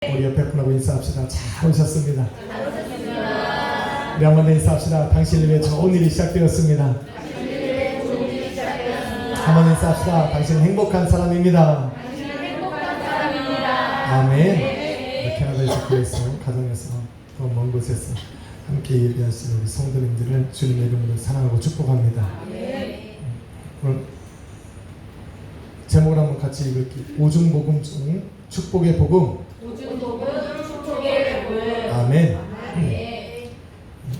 우리 옆에 분하고 인사합시다. 잘 오셨습니다. 우리 한번 더 인사합시다. 당신 위해 좋은 일이 시작되었습니다. 한번 인사합시다. 당신은 행복한 사람입니다. 아멘. 캐나다에서 교회에서 가정에서 또 먼 곳에서 함께 예배하시는 우리 성도님들을 주님의 이름으로 사랑하고 축복합니다. 오늘 제목을 한번 같이 읽을게요. 오중복음 중 축복의 복음. 아멘.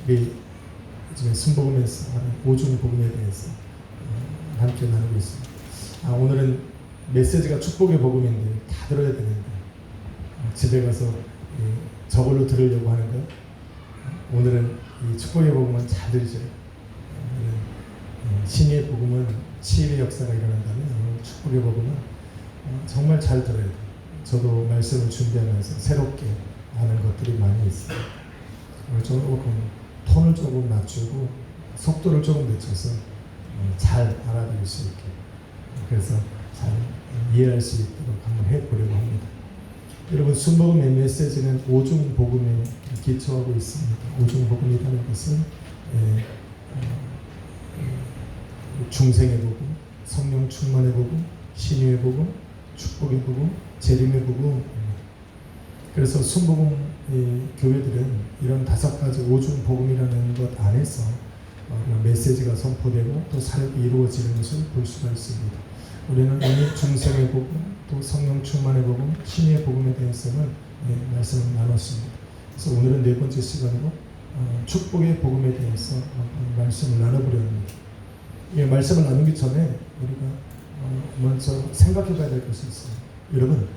우리 요즘에 순복음에서 하는 오중복음에 대해서 함께 나누고 있습니다. 오늘은 메시지가 축복의 복음인데 다 들어야 되는데 집에 가서 저걸로 들으려고 하는 거. 오늘은 이 축복의 복음은 잘 들으셔요. 신의 복음은 치유의 역사가 일어난다면 오늘 축복의 복음은 정말 잘 들어야 돼요. 저도 말씀을 준비하면서 새롭게 하는 것들이 많이 있어요. 조금 톤을 조금 낮추고 속도를 조금 늦춰서 잘 알아들을 수 있게, 그래서 잘 이해할 수 있도록 한번 해보려고 합니다. 여러분, 순복음의 메시지는 오중복음에 기초하고 있습니다. 오중복음이라는 것은 중생의 복음, 성령 충만의 복음, 신유의 복음, 축복의 복음, 재림의 복음입니다. 그래서 순복음 교회들은 이런 5가지 오중복음이라는 것 안에서 메시지가 선포되고 또 사역이 이루어지는 것을 볼 수가 있습니다. 우리는 오늘 중생의 복음, 또 성령 충만의 복음, 신의 복음에 대해서는 말씀을 나눴습니다. 그래서 오늘은 4번째 시간으로 축복의 복음에 대해서 말씀을 나눠보려 합니다. 이 말씀을 나누기 전에 우리가 먼저 생각해 봐야 될 것이 있어요. 여러분,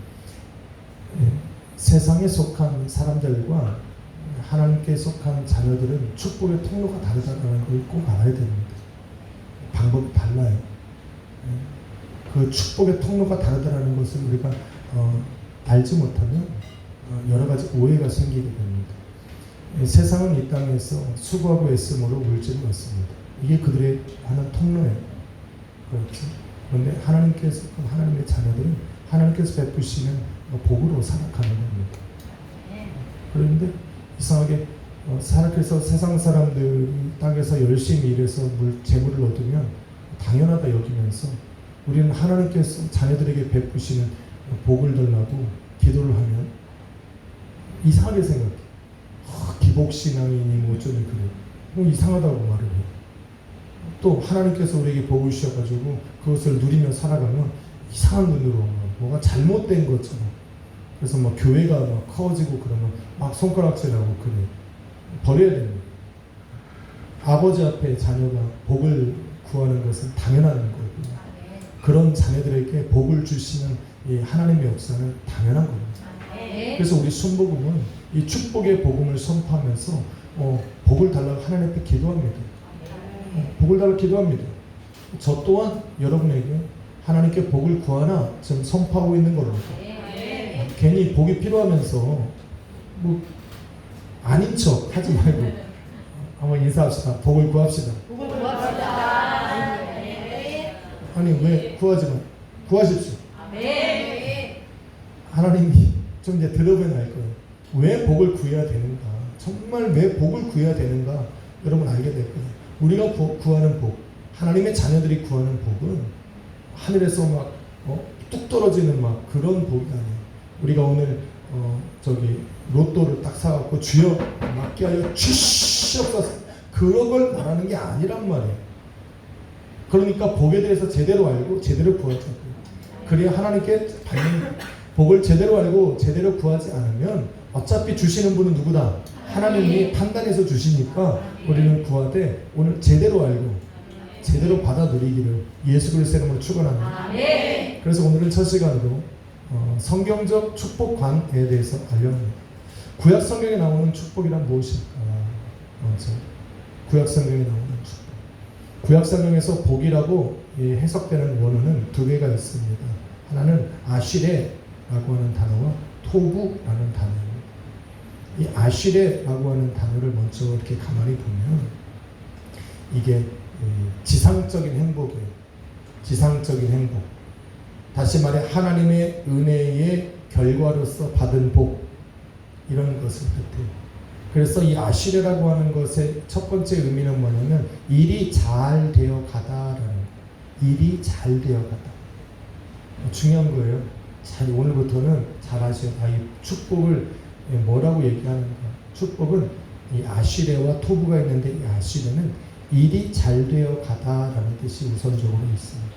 세상에 속한 사람들과 하나님께 속한 자녀들은 축복의 통로가 다르다는 걸 꼭 알아야 됩니다. 방법이 달라요. 그 축복의 통로가 다르다는 것을 우리가 알지 못하면 여러 가지 오해가 생기게 됩니다. 세상은 이 땅에서 수고하고 애씀으로 물질을 얻습니다. 이게 그들의 하는 통로예요. 그렇죠? 그런데 하나님께서, 하나님의 자녀들은 하나님께서 베푸시는 복으로 살아가는 겁니다. 그런데 이상하게 하나님께서 세상 사람들이 땅에서 열심히 일해서 재물을 얻으면 당연하다 여기면서 우리는 하나님께서 자녀들에게 베푸시는 복을 달라고 기도를 하면 이상하게 생각해. 기복신앙이니 뭐 어쩌니 그래. 이상하다고 말을 해요. 또 하나님께서 우리에게 복을 주셔가지고 그것을 누리며 살아가면 이상한 눈으로 뭐가 잘못된 것처럼, 그래서 막 교회가 막 커지고 그러면 막 손가락질하고 그래. 버려야 됩니다. 아버지 앞에 자녀가 복을 구하는 것은 당연한 거고요. 그런 자녀들에게 복을 주시는 이 하나님의 역사는 당연한 겁니다. 그래서 우리 순복음은 이 축복의 복음을 선포하면서 복을 달라고 하나님 앞에 기도합니다. 복을 달라고 기도합니다. 저 또한 여러분에게 하나님께 복을 구하나 지금 선포하고 있는 걸로. 괜히 복이 필요하면서 뭐 아닌 척 하지 말고 한번 인사합시다. 복을 구합시다. 복을 구합시다. 아니 왜 구하지 마? 구하십시오. 아멘. 하나님이 좀 이제 들어보면 알 거예요. 왜 복을 구해야 되는가? 정말 왜 복을 구해야 되는가? 여러분 알게 될 거예요. 우리가 구하는 복, 하나님의 자녀들이 구하는 복은 하늘에서 막 뚝 떨어지는 막 그런 복이 아니에요. 우리가 오늘 로또를 딱 사갖고 주여 맡게 하여 주시옵소서 그런 걸 말하는 게 아니란 말이에요. 그러니까 복에 대해서 제대로 알고 제대로 구하자고요. 그래야 하나님께 받는 복을 제대로 알고 제대로 구하지 않으면 어차피 주시는 분은 누구다? 하나님이 판단해서 주시니까 우리는 구하되 오늘 제대로 알고 제대로 받아 누리기를 예수 그리스도의 이름으로 축원합니다. 그래서 오늘은 첫 시간으로 성경적 축복관에 대해서 알려합니다. 구약 성경에 나오는 축복이란 무엇일까? 구약 성경에 나오는 축복. 구약 성경에서 복이라고 해석되는 원어는 2개가 있습니다. 하나는 아시레라고 하는 단어와 토부라는 단어입니다. 이 아시레라고 하는 단어를 먼저 이렇게 가만히 보면 이게 지상적인 행복이에요. 지상적인 행복. 다시 말해 하나님의 은혜의 결과로서 받은 복, 이런 것을 뜻해요. 그래서 이 아슈레라고 하는 것의 첫 번째 의미는 뭐냐면 일이 잘 되어 가다라는 거. 일이 잘 되어 가다. 중요한 거예요. 잘 오늘부터는 잘 아셔요. 이 축복을 뭐라고 얘기하는가? 축복은 이 아슈레와 토부가 있는데 이 아슈레는 일이 잘 되어 가다라는 뜻이 우선적으로 있습니다.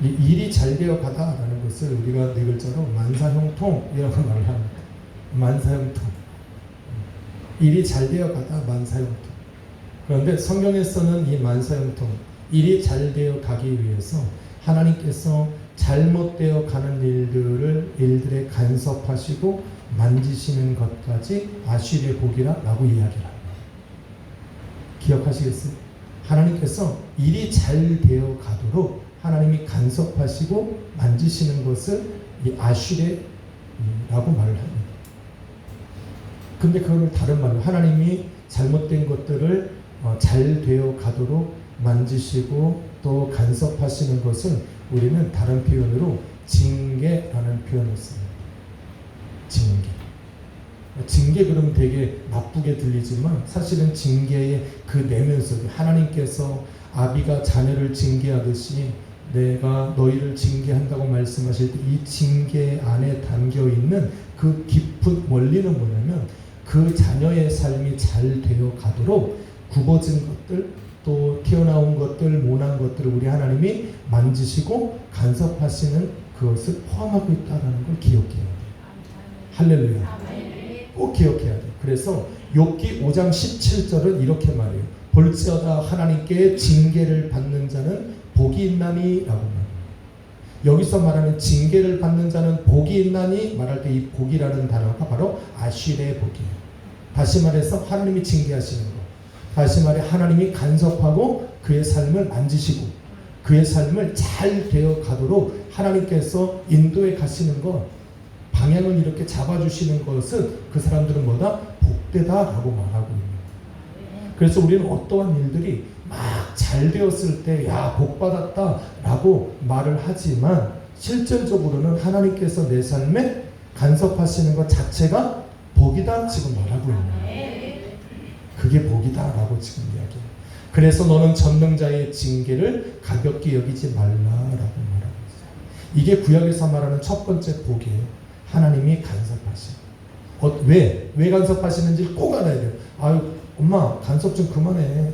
이 일이 잘 되어 가다라는 것을 우리가 네 글자로 만사형통이라고 말을 합니다. 만사형통. 일이 잘 되어 가다 만사형통. 그런데 성경에서는 이 만사형통, 일이 잘 되어 가기 위해서 하나님께서 잘못되어 가는 일들에 간섭하시고 만지시는 것까지 아슈리의 복이라고 이야기를 합니다. 기억하시겠어요? 하나님께서 일이 잘 되어 가도록 하나님이 간섭하시고 만지시는 것을 이 아슈레라고 말을 합니다. 근데 그걸 다른 말로 하나님이 잘못된 것들을 잘 되어 가도록 만지시고 또 간섭하시는 것을 우리는 다른 표현으로 징계라는 표현을 씁니다. 징계 그러면 되게 나쁘게 들리지만 사실은 징계의 그 내면 속에 하나님께서 아비가 자녀를 징계하듯이 내가 너희를 징계한다고 말씀하실 때 이 징계 안에 담겨 있는 그 깊은 원리는 뭐냐면 그 자녀의 삶이 잘 되어 가도록 굽어진 것들 또 튀어나온 것들 모난 것들을 우리 하나님이 만지시고 간섭하시는 그것을 포함하고 있다는 걸 기억해야 돼요. 할렐루야. 꼭 기억해야 돼요. 그래서 욥기 5장 17절은 이렇게 말해요. 볼지어다 하나님께 징계를 받는 자는 복이 있나니 라고 말합니다. 여기서 말하는 징계를 받는 자는 복이 있나니 말할 때 이 복이라는 단어가 바로 아슈레의 복이에요. 다시 말해서 하나님이 징계하시는 것. 다시 말해 하나님이 간섭하고 그의 삶을 만지시고 그의 삶을 잘 되어 가도록 하나님께서 인도해 가시는 것, 방향을 이렇게 잡아주시는 것은 그 사람들은 뭐다? 복되다라고 말하고 있는 거예요. 그래서 우리는 어떠한 일들이 막 잘 되었을 때 야 복받았다라고 말을 하지만 실질적으로는 하나님께서 내 삶에 간섭하시는 것 자체가 복이다 지금 말하고 있는 거예요. 그게 복이다라고 지금 이야기해요. 그래서 너는 전능자의 징계를 가볍게 여기지 말라라고 말하고 있어요. 이게 구약에서 말하는 첫 번째 복이에요. 하나님이 간섭하시고 왜 간섭하시는지 꼭 알아야 돼요. 아유 엄마 간섭 좀 그만해.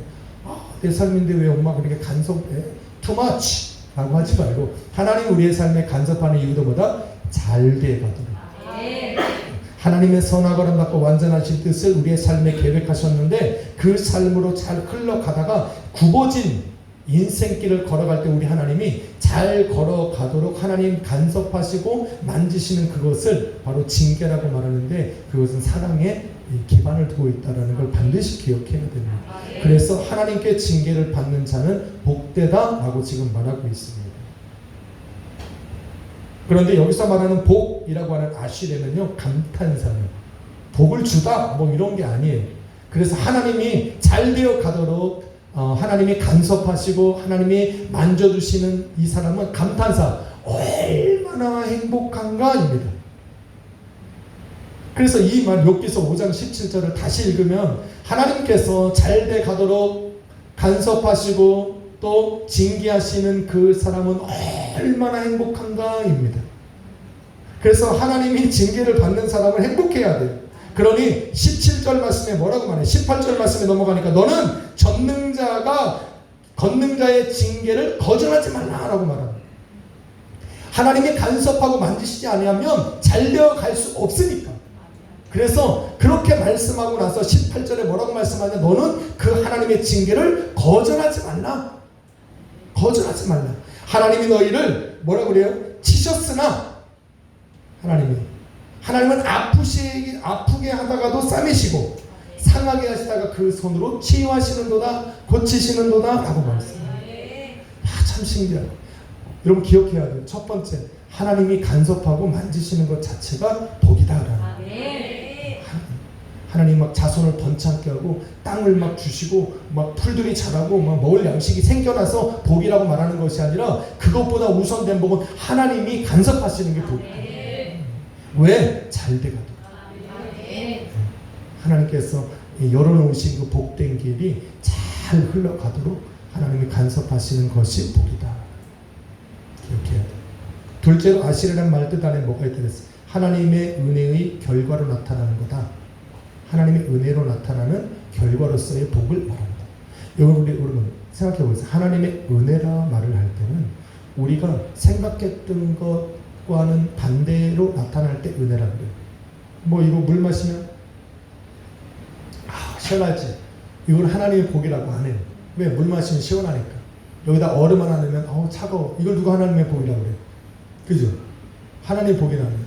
내 삶인데 왜 엄마 그렇게 간섭해? Too much 라고 하지 말고 하나님 우리의 삶에 간섭하는 이유도 뭐다? 잘 돼가도록 하나님의 선하고 아름답고 완전하신 뜻을 우리의 삶에 계획하셨는데 그 삶으로 잘 흘러가다가 굽어진 인생길을 걸어갈 때 우리 하나님이 잘 걸어가도록 하나님 간섭하시고 만지시는 그것을 바로 징계라고 말하는데 그것은 사랑에 기반을 두고 있다는 걸 반드시 기억해야 됩니다. 그래서 하나님께 징계를 받는 자는 복되다라고 지금 말하고 있습니다. 그런데 여기서 말하는 복이라고 하는 아슈레는요 감탄사예요. 복을 주다 뭐 이런 게 아니에요. 그래서 하나님이 잘 되어 가도록 하나님이 간섭하시고 하나님이 만져주시는 이 사람은 감탄사 얼마나 행복한가입니다. 그래서 이 말 욥기서 5장 17절을 다시 읽으면 하나님께서 잘 돼 가도록 간섭하시고 또 징계하시는 그 사람은 얼마나 행복한가입니다. 그래서 하나님이 징계를 받는 사람은 행복해야 돼요. 그러니 17절 말씀에 뭐라고 말해? 18절 말씀에 넘어가니까 너는 건능자의 징계를 거절하지 말라라고 말합니다. 하나님이 간섭하고 만지시지 아니하면 잘 되어 갈 수 없으니까. 그래서 그렇게 말씀하고 나서 18절에 뭐라고 말씀하냐? 너는 그 하나님의 징계를 거절하지 말라. 거절하지 말라. 하나님이 너희를 뭐라고 그래요? 치셨으나 하나님은 아프게 하다가도 싸매시고 상하게 하시다가 그 손으로 치유하시는도다 고치시는도다 라고 말했어요. 참 신기해요. 여러분 기억해야 돼요. 첫 번째 하나님이 간섭하고 만지시는 것 자체가 복이다라는 거예요. 하나님 막 자손을 번창케 하고 땅을 막 주시고 막 풀들이 자라고 막 먹을 양식이 생겨나서 복이라고 말하는 것이 아니라 그것보다 우선된 복은 하나님이 간섭하시는 게 복이에요. 왜? 잘 돼가도록. 하나님께서 열어놓으신 그 복된 길이 잘 흘러가도록 하나님이 간섭하시는 것이 복이다. 기억해야 돼. 둘째로 아시르란 말 뜻 안에 뭐가 있다 그랬어요? 하나님의 은혜의 결과로 나타나는 거다. 하나님의 은혜로 나타나는 결과로서의 복을 말합니다. 여러분 생각해 보세요. 하나님의 은혜라 말을 할 때는 우리가 생각했던 것과는 반대로 나타날 때 은혜라 그래요. 뭐 이거 물 마시면 시원하지. 이걸 하나님의 복이라고 안 해요. 왜? 물 마시면 시원하니까. 여기다 얼음 하나 넣으면 차가워. 이걸 누가 하나님의 복이라고 그래요? 그죠? 하나님의 복이라고 해요.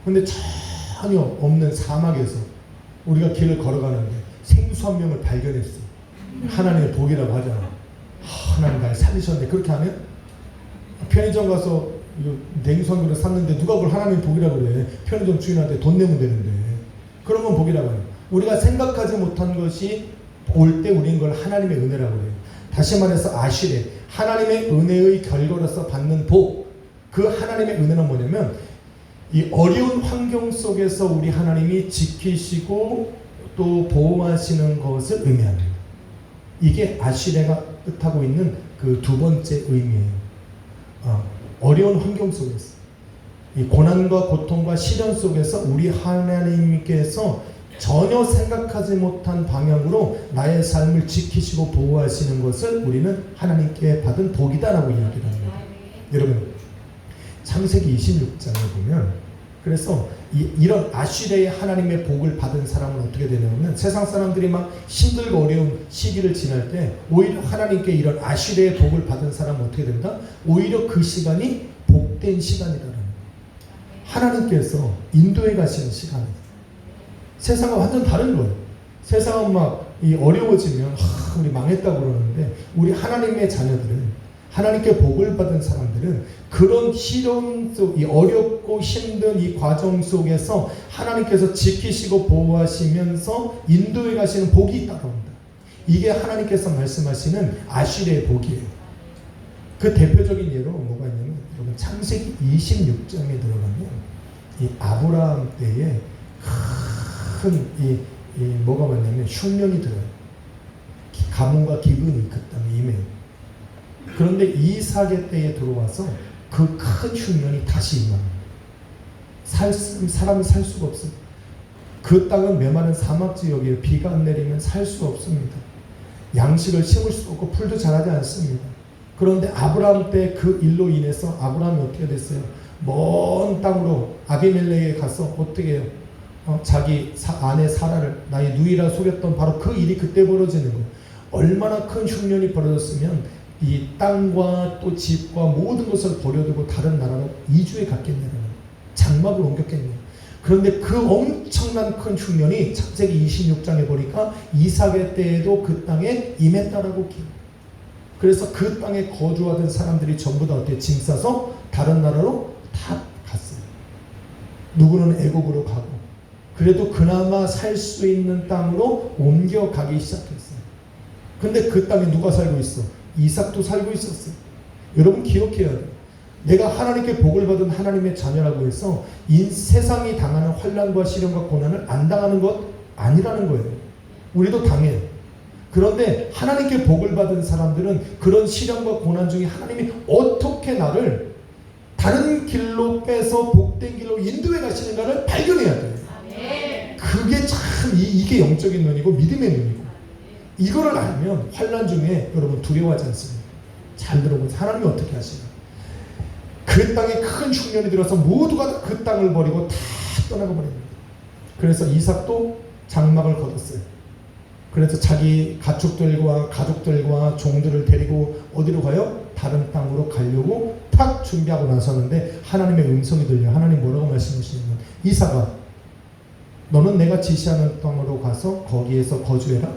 근데 전혀 없는 사막에서 우리가 길을 걸어가는데 생수 한 명을 발견했어. 하나님의 복이라고 하잖아. 하나님 날 살리셨네. 그렇게 하면 편의점 가서 냉수 한 그릇 샀는데 누가 그걸 하나님의 복이라고 그래. 편의점 주인한테 돈 내면 되는데. 그러면 복이라고 해요. 우리가 생각하지 못한 것이 올 때 우리는 걸 하나님의 은혜라고 해요. 다시 말해서 아시레, 하나님의 은혜의 결과로서 받는 복. 그 하나님의 은혜는 뭐냐면 이 어려운 환경 속에서 우리 하나님이 지키시고 또 보호하시는 것을 의미합니다. 이게 아시레가 뜻하고 있는 그 두 번째 의미예요. 어려운 환경 속에서 이 고난과 고통과 시련 속에서 우리 하나님께서 전혀 생각하지 못한 방향으로 나의 삶을 지키시고 보호하시는 것을 우리는 하나님께 받은 복이다라고 이야기를 합니다. 여러분 창세기 26장에 보면 그래서 이런 아시레의 하나님의 복을 받은 사람은 어떻게 되냐면 세상 사람들이 막 힘들고 어려운 시기를 지날 때 오히려 하나님께 이런 아시레의 복을 받은 사람은 어떻게 된다? 오히려 그 시간이 복된 시간이라는 거예요. 하나님께서 인도에 가시는 시간이에요. 세상과 완전 다른 거예요. 세상은 막 어려워지면 우리 망했다고 그러는데 우리 하나님의 자녀들은 하나님께 복을 받은 사람들은 그런 시련 속, 이 어렵고 힘든 이 과정 속에서 하나님께서 지키시고 보호하시면서 인도에 가시는 복이 따라옵니다. 이게 하나님께서 말씀하시는 아시레의 복이에요. 그 대표적인 예로 뭐가 있냐면 여러분 창세기 26장에 들어가면 이 아브라함 때에 큰 뭐가 왔냐면 흉년이 들어요. 가뭄과 기근이 그 땅에 임해요. 그런데 이삭의 때에 들어와서 그 큰 흉년이 다시 임합니다. 사람이 살 수가 없어요. 그 땅은 메마른 사막 지역이에요. 비가 안 내리면 살 수 없습니다. 양식을 심을 수 없고 풀도 자라지 않습니다. 그런데 아브라함 때 그 일로 인해서 아브라함이 어떻게 됐어요? 먼 땅으로 아비멜렉에 가서 어떻게 해요? 자기 아내 사라를 나의 누이라 속였던 바로 그 일이 그때 벌어지는 거예요. 얼마나 큰 흉년이 벌어졌으면 이 땅과 또 집과 모든 것을 버려두고 다른 나라로 이주해 갔겠냐는 장막을 옮겼겠네요. 그런데 그 엄청난 큰 흉년이 창세기 26장에 보니까 이삭의 때에도 그 땅에 임했다라고 기록해요. 그래서 그 땅에 거주하던 사람들이 전부 다 어떻게 짐 싸서 다른 나라로 다 갔어요. 누구는 애국으로 가고 그래도 그나마 살 수 있는 땅으로 옮겨가기 시작했어요. 근데 그 땅에 누가 살고 있어? 이삭도 살고 있었어요. 여러분 기억해야 돼요. 내가 하나님께 복을 받은 하나님의 자녀라고 해서 이 세상이 당하는 환난과 시련과 고난을 안 당하는 것 아니라는 거예요. 우리도 당해요. 그런데 하나님께 복을 받은 사람들은 그런 시련과 고난 중에 하나님이 어떻게 나를 다른 길로 빼서 복된 길로 인도해 가시는가를 발견해야 돼요. 그게 참 이게 영적인 눈이고 믿음의 눈이고 이거를 알면 환난 중에 여러분 두려워하지 않습니다. 잘 들어보세요. 하나님이 어떻게 하시나? 그 땅에 큰 흉년이 들어서 모두가 그 땅을 버리고 다 떠나가 버립니다. 그래서 이삭도 장막을 걷었어요. 그래서 자기 가족들과 종들을 데리고 어디로 가요? 다른 땅으로 가려고 탁 준비하고 나섰는데 하나님의 음성이 들려. 하나님 뭐라고 말씀하시냐면 이삭아 너는 내가 지시하는 땅으로 가서 거기에서 거주해라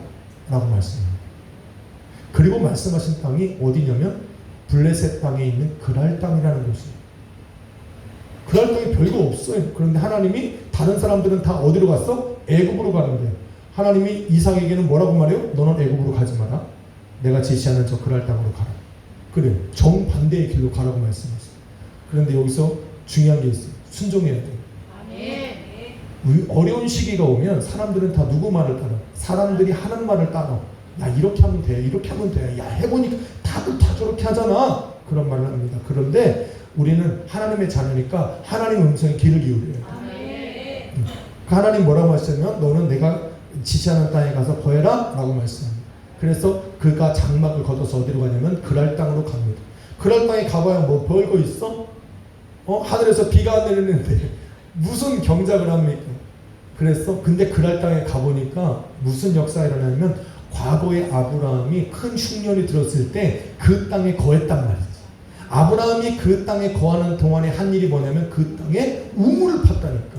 라고 말씀합니다. 그리고 말씀하신 땅이 어디냐면 블레셋 땅에 있는 그랄 땅이라는 곳이에요. 그랄 땅이 별거 없어요. 그런데 하나님이 다른 사람들은 다 어디로 갔어? 애굽으로 가는데 하나님이 이삭에게는 뭐라고 말해요? 너는 애굽으로 가지 마라. 내가 제시하는 저 그랄 땅으로 가라. 그래 정반대의 길로 가라고 말씀하셨어요. 그런데 여기서 중요한 게 있어요. 순종해야 돼요. 어려운 시기가 오면 사람들은 다 누구 말을 따라? 사람들이 하는 말을 따라. 야, 이렇게 하면 돼, 이렇게 하면 돼. 야, 해보니까 다들 다 저렇게 하잖아. 그런 말을 합니다. 그런데 우리는 하나님의 자녀니까 하나님 음성에 귀를 기울여야 돼. 하나님 뭐라고 하시냐면 너는 내가 지시하는 땅에 가서 거해라 라고 말씀합니다. 그래서 그가 장막을 걷어서 어디로 가냐면 그랄 땅으로 갑니다. 그랄 땅에 가봐야 뭐 별거 있어? 하늘에서 비가 안 내리는데 무슨 경작을 합니까? 그래서 근데 그랄 땅에 가보니까 무슨 역사가 일어나냐면 과거에 아브라함이 큰 흉년이 들었을 때 그 땅에 거했단 말이지. 아브라함이 그 땅에 거하는 동안에 한 일이 뭐냐면 그 땅에 우물을 팠다니까.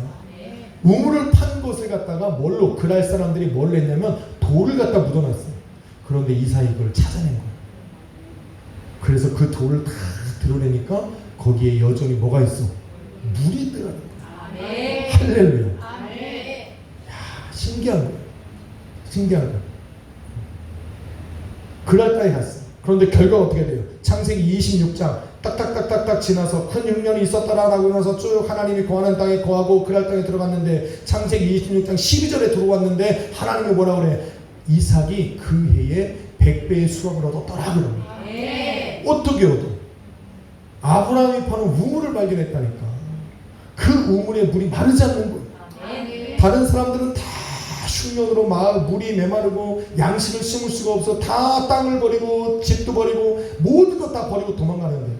우물을 판 곳을 갖다가 뭘로 그랄 사람들이 뭘 했냐면 돌을 갖다 묻어놨어요. 그런데 이삭이 그걸 찾아낸 거예요. 그래서 그 돌을 다 드러내니까 거기에 여전히 뭐가 있어? 물이 있더라는 거예요. 할렐루야. 야, 신기한 거예요. 신기한 거예요. 그랄 땅에 갔어요. 그런데 결과가 어떻게 돼요? 창세기 26장 딱딱딱딱딱 지나서 큰 흉년이 있었다라고 해서 쭉 하나님이 거하는 땅에 거하고 그랄 땅에 들어갔는데 창세기 26장 12절에 들어왔는데 하나님이 뭐라고 그래? 이삭이 그 해에 100배의 수확을 얻었더라 그럽니다. 어떻게 얻어? 아브라함이 파는 우물을 발견했다니까. 그 우물에 물이 마르지 않는 거예요. 다른 사람들은 다 흉년으로 물이 메마르고 양식을 심을 수가 없어 다 땅을 버리고 집도 버리고 모든 것 다 버리고 도망가는데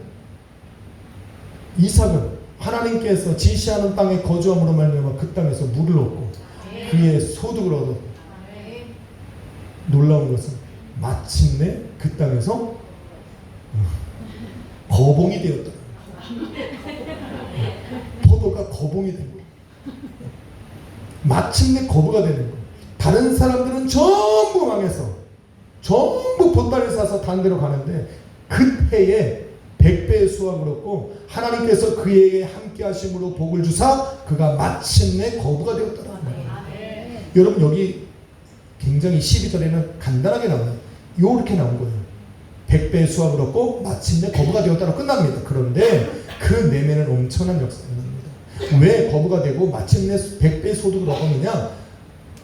이삭은 하나님께서 지시하는 땅에 거주함으로 말미암아 그 땅에서 물을 얻고 그의 소득을 얻었고 놀라운 것은 마침내 그 땅에서 거봉이 되었다. 포도가 거봉이 된 거예요. 마침내 거부가 되는 거예요. 다른 사람들은 전부 망해서 전부 보따리 싸서 단 데로 가는데 그 해에 100배의 수확을 얻고 하나님께서 그 해에 함께 하심으로 복을 주사 그가 마침내 거부가 되었더라. 여러분 여기 굉장히 12절에는 간단하게 나와요. 요렇게 나온 거예요. 100배의 수확을 얻고 마침내 거부가 되었다로 끝납니다. 그런데 그 내면은 엄청난 역사가 납니다. 왜 거부가 되고 마침내 100배의 소득을 얻었느냐?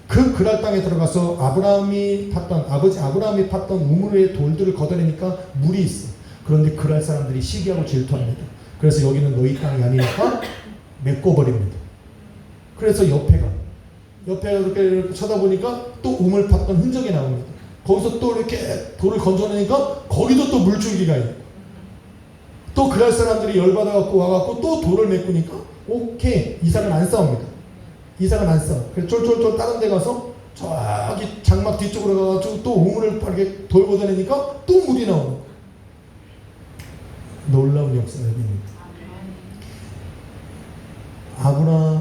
그 그랄 땅에 들어가서 아버지 아브라함이 팠던 우물의 돌들을 걷어내니까 물이 있어. 그런데 그랄 사람들이 시기하고 질투합니다. 그래서 여기는 너희 땅이 아니니까 메꿔버립니다. 그래서 옆에가 이렇게 쳐다보니까 또 우물 팠던 흔적이 나옵니다. 거기서 또 이렇게 돌을 건져내니까 거기도 또 물줄기가 있고 또 그랄 사람들이 열받아갖고 와갖고 또 돌을 메꾸니까 오케이 이삭은 안 싸웁니다. 이삭은 안 싸워. 그래서 쫄쫄쫄 다른 데 가서 저기 장막 뒤쪽으로 가가지고 또 우물을 이렇게 돌 걷어내니까 또 물이 나오는 거예요. 놀라운 역사가 여기입니다.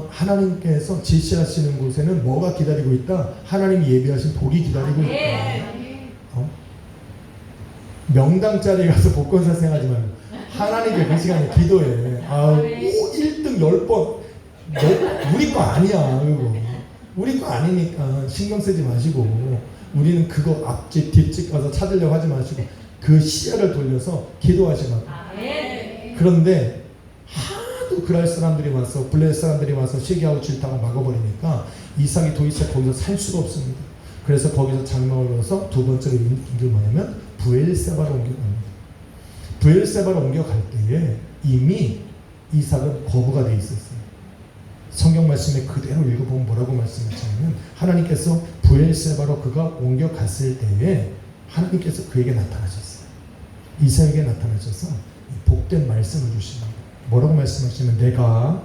하나님께서 지시하시는 곳에는 뭐가 기다리고 있다? 하나님이 예비하신 복이 기다리고 있다. 명당 자리에 가서 복권 사생하지 말고 하나님께 그 시간에 기도해. 1등 10번 우리 거 아니야. 그거 우리 거 아니니까 신경 쓰지 마시고 우리는 그거 앞집 뒷집 가서 찾으려고 하지 마시고 그 시야를 돌려서 기도하시라고. 그런데 하도 그랄 사람들이 와서 블레셋 사람들이 와서 시기하고 질타가 막아버리니까 이삭이 도대체 거기서 살 수가 없습니다. 그래서 거기서 장막을 넣어서 두 번째로 옮긴 게 뭐냐면 브엘세바로 옮겨갑니다. 브엘세바로 옮겨갈 때에 이미 이삭은 거부가 돼 있었어요. 성경 말씀에 그대로 읽어보면 뭐라고 말씀하시냐면 하나님께서 브엘세바로 그가 옮겨갔을 때에 하나님께서 그에게 나타나셨어요. 이삭에게 나타나셔서 복된 말씀을 주시는 뭐라고 말씀하시면 내가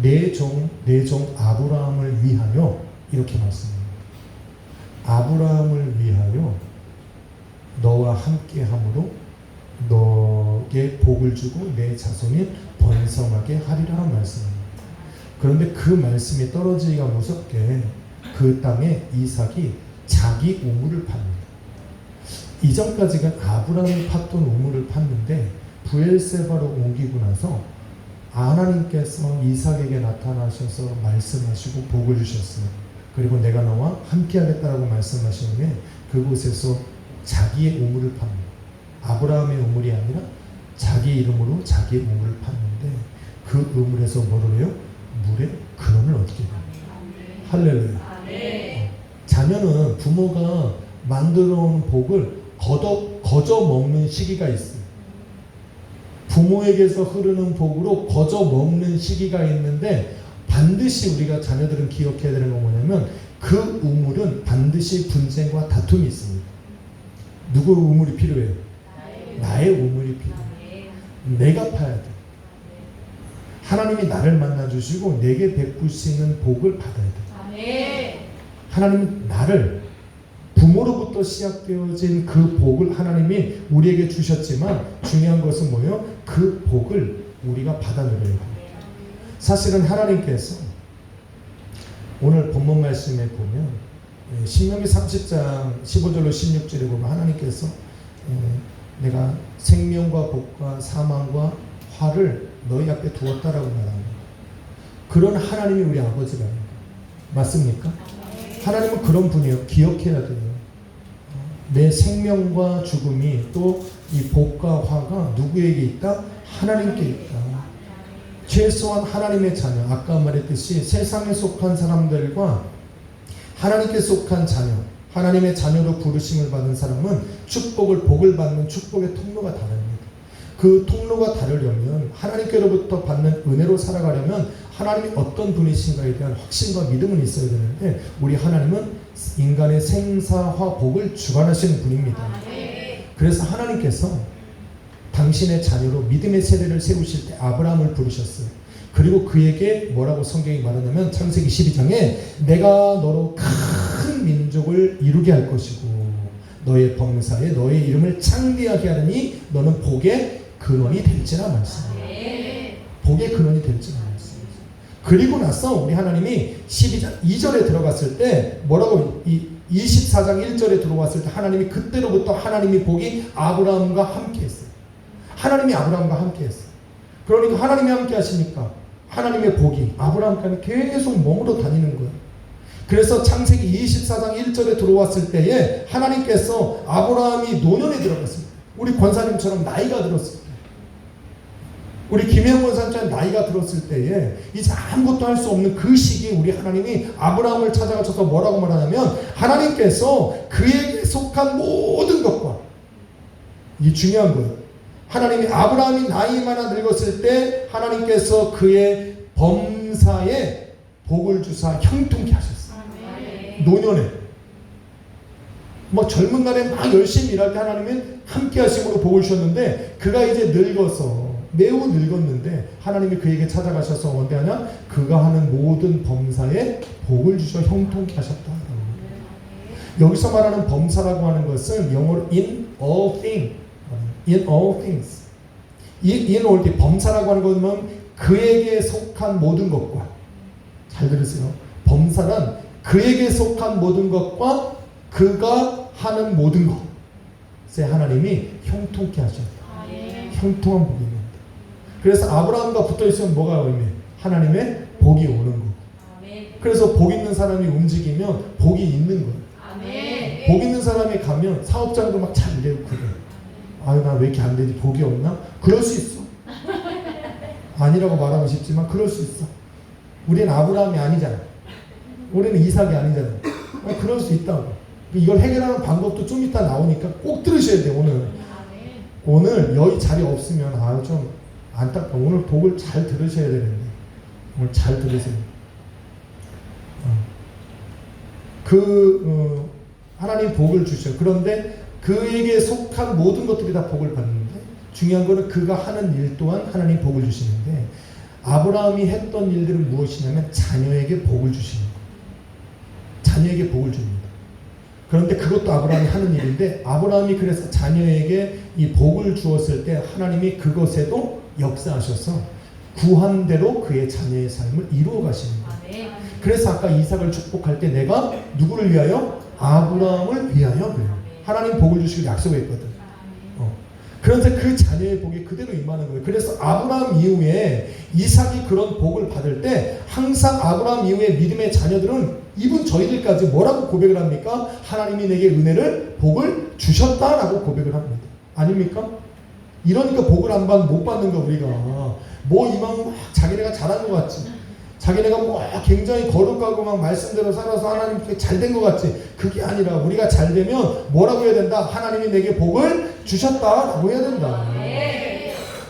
내 종 아브라함을 위하여 이렇게 말씀합니다. 아브라함을 위하여 너와 함께함으로 너에게 복을 주고 내 자손이 번성하게 하리라 말씀합니다. 그런데 그 말씀이 떨어지기가 무섭게 그 땅에 이삭이 자기 우물을 팝니다. 이전까지는 아브라함이 팠던 우물을 팠는데 브엘세바로 옮기고 나서 하나님께서 이삭에게 나타나셔서 말씀하시고 복을 주셨어요. 그리고 내가 너와 함께 하겠다라고 말씀하신 후에 그곳에서 자기의 우물을 팝니다. 아브라함의 우물이 아니라 자기 이름으로 자기의 우물을 팠는데 그 우물에서 뭐를 해요? 물에 근원을 얻게 됩니다. 할렐루야. 자녀는 부모가 만들어 온 복을 거저 먹는 시기가 있어요. 부모에게서 흐르는 복으로 거저 먹는 시기가 있는데 반드시 우리가 자녀들은 기억해야 되는 건 뭐냐면 그 우물은 반드시 분쟁과 다툼이 있습니다. 누구 우물이 필요해요? 나의 우물이 필요해요. 내가 파야 돼. 하나님이 나를 만나주시고 내게 베푸시는 복을 받아야 돼. 하나님은 나를 부모로부터 시작되어진 그 복을 하나님이 우리에게 주셨지만 중요한 것은 뭐예요? 그 복을 우리가 받아 누려야 돼요. 사실은 하나님께서 오늘 본문 말씀에 보면 신명기 30장 15절로 16절에 보면 하나님께서 내가 생명과 복과 사망과 화를 너희 앞에 두었다라고 말합니다. 그런 하나님이 우리 아버지라는 거예요. 맞습니까? 하나님은 그런 분이에요. 기억해야 돼요. 내 생명과 죽음이 또 이 복과 화가 누구에게 있다? 하나님께 있다. 최소한 하나님의 자녀, 아까 말했듯이 세상에 속한 사람들과 하나님께 속한 자녀, 하나님의 자녀로 부르심을 받은 사람은 축복을, 복을 받는 축복의 통로가 다릅니다. 그 통로가 다르려면 하나님께로부터 받는 은혜로 살아가려면 하나님이 어떤 분이신가에 대한 확신과 믿음은 있어야 되는데 우리 하나님은 인간의 생사화 복을 주관하시는 분입니다. 그래서 하나님께서 당신의 자녀로 믿음의 세대를 세우실 때 아브라함을 부르셨어요. 그리고 그에게 뭐라고 성경이 말하냐면 창세기 12장에 내가 너로 큰 민족을 이루게 할 것이고 너의 범사에 너의 이름을 창대하게 하느니 너는 복의 근원이 될지라 말씀입니다. 복의 근원이 될지라 말씀입니다. 그리고 나서 우리 하나님이 12장 2절에 들어갔을 때 뭐라고 24장 1절에 들어왔을 때 하나님이 그때로부터 하나님이 복이 아브라함과 함께 했어요. 하나님이 아브라함과 함께 했어요. 그러니까 하나님이 함께 하시니까 하나님의 복이 아브라함과 계속 머물러 다니는 거예요. 그래서 창세기 24장 1절에 들어왔을 때에 하나님께서 아브라함이 노년에 들어갔습니다. 우리 권사님처럼 나이가 들었을 때, 우리 김혜영 권사님처럼 나이가 들었을 때에 이제 아무것도 할 수 없는 그 시기에 우리 하나님이 아브라함을 찾아가셔서 뭐라고 말하냐면 하나님께서 그에게 속한 모든 것과, 이게 중요한 거예요. 하나님이 아브라함이 나이 많아 늙었을 때 하나님께서 그의 범사에 복을 주사 형통케 하셨어요. 노년에 뭐 젊은 날에 막 열심히 일할 때 하나님은 함께 하심으로 복을 주셨는데 그가 이제 늙어서 매우 늙었는데 하나님이 그에게 찾아가셔서 어떻게 하냐? 그가 하는 모든 범사에 복을 주셔 형통케 하셨다. 여기서 말하는 범사라고 하는 것은 영어로 in all things, in all things. in all things, 범사라고 하는 것은 그에게 속한 모든 것과, 잘 들으세요. 범사란 그에게 속한 모든 것과 그가 하는 모든 것에 하나님이 형통케 하셨다. 형통한 복입니다. 그래서 아브라함과 붙어 있으면 뭐가 의미해? 하나님의 복이 오는 거. 그래서 복 있는 사람이 움직이면 복이 있는 거예요. 복 있는 사람이 가면 사업장도 막 잘 되고 그래. 아유 나 왜 이렇게 안 되지? 복이 없나? 그럴 수 있어. 아니라고 말하고 싶지만 그럴 수 있어. 우리는 아브라함이 아니잖아. 우리는 이삭이 아니잖아. 그럴 수 있다고. 이걸 해결하는 방법도 좀 이따 나오니까 꼭 들으셔야 돼. 오늘 여기 자리 없으면 아유 좀 안타까워. 오늘 복을 잘 들으셔야 되는데 오늘 잘 들으세요. 하나님 복을 주셔. 그런데 그에게 속한 모든 것들이 다 복을 받는데 중요한 거는 그가 하는 일 또한 하나님 복을 주시는데 아브라함이 했던 일들은 무엇이냐면 자녀에게 복을 주시는 거예요. 자녀에게 복을 줍니다. 그런데 그것도 아브라함이 하는 일인데 아브라함이 그래서 자녀에게 이 복을 주었을 때 하나님이 그것에도 역사하셔서 구한 대로 그의 자녀의 삶을 이루어 가시는 거예요. 그래서 아까 이삭을 축복할 때 내가 누구를 위하여? 아브라함을 위하여 그래요. 하나님 복을 주시기로 약속했거든. 그런데 그 자녀의 복이 그대로 임하는 거예요. 그래서 아브라함 이후에 이삭이 그런 복을 받을 때 항상 아브라함 이후에 믿음의 자녀들은 이분 저희들까지 뭐라고 고백을 합니까? 하나님이 내게 은혜를 복을 주셨다라고 고백을 합니다. 아닙니까? 이러니까 복을 못 받는 거 우리가 뭐 이만 막 자기네가 잘한 것 같지. 자기네가 뭐 굉장히 거룩하고 막 말씀대로 살아서 하나님께 잘된 것 같지. 그게 아니라 우리가 잘 되면 뭐라고 해야 된다? 하나님이 내게 복을 주셨다라고 해야 된다.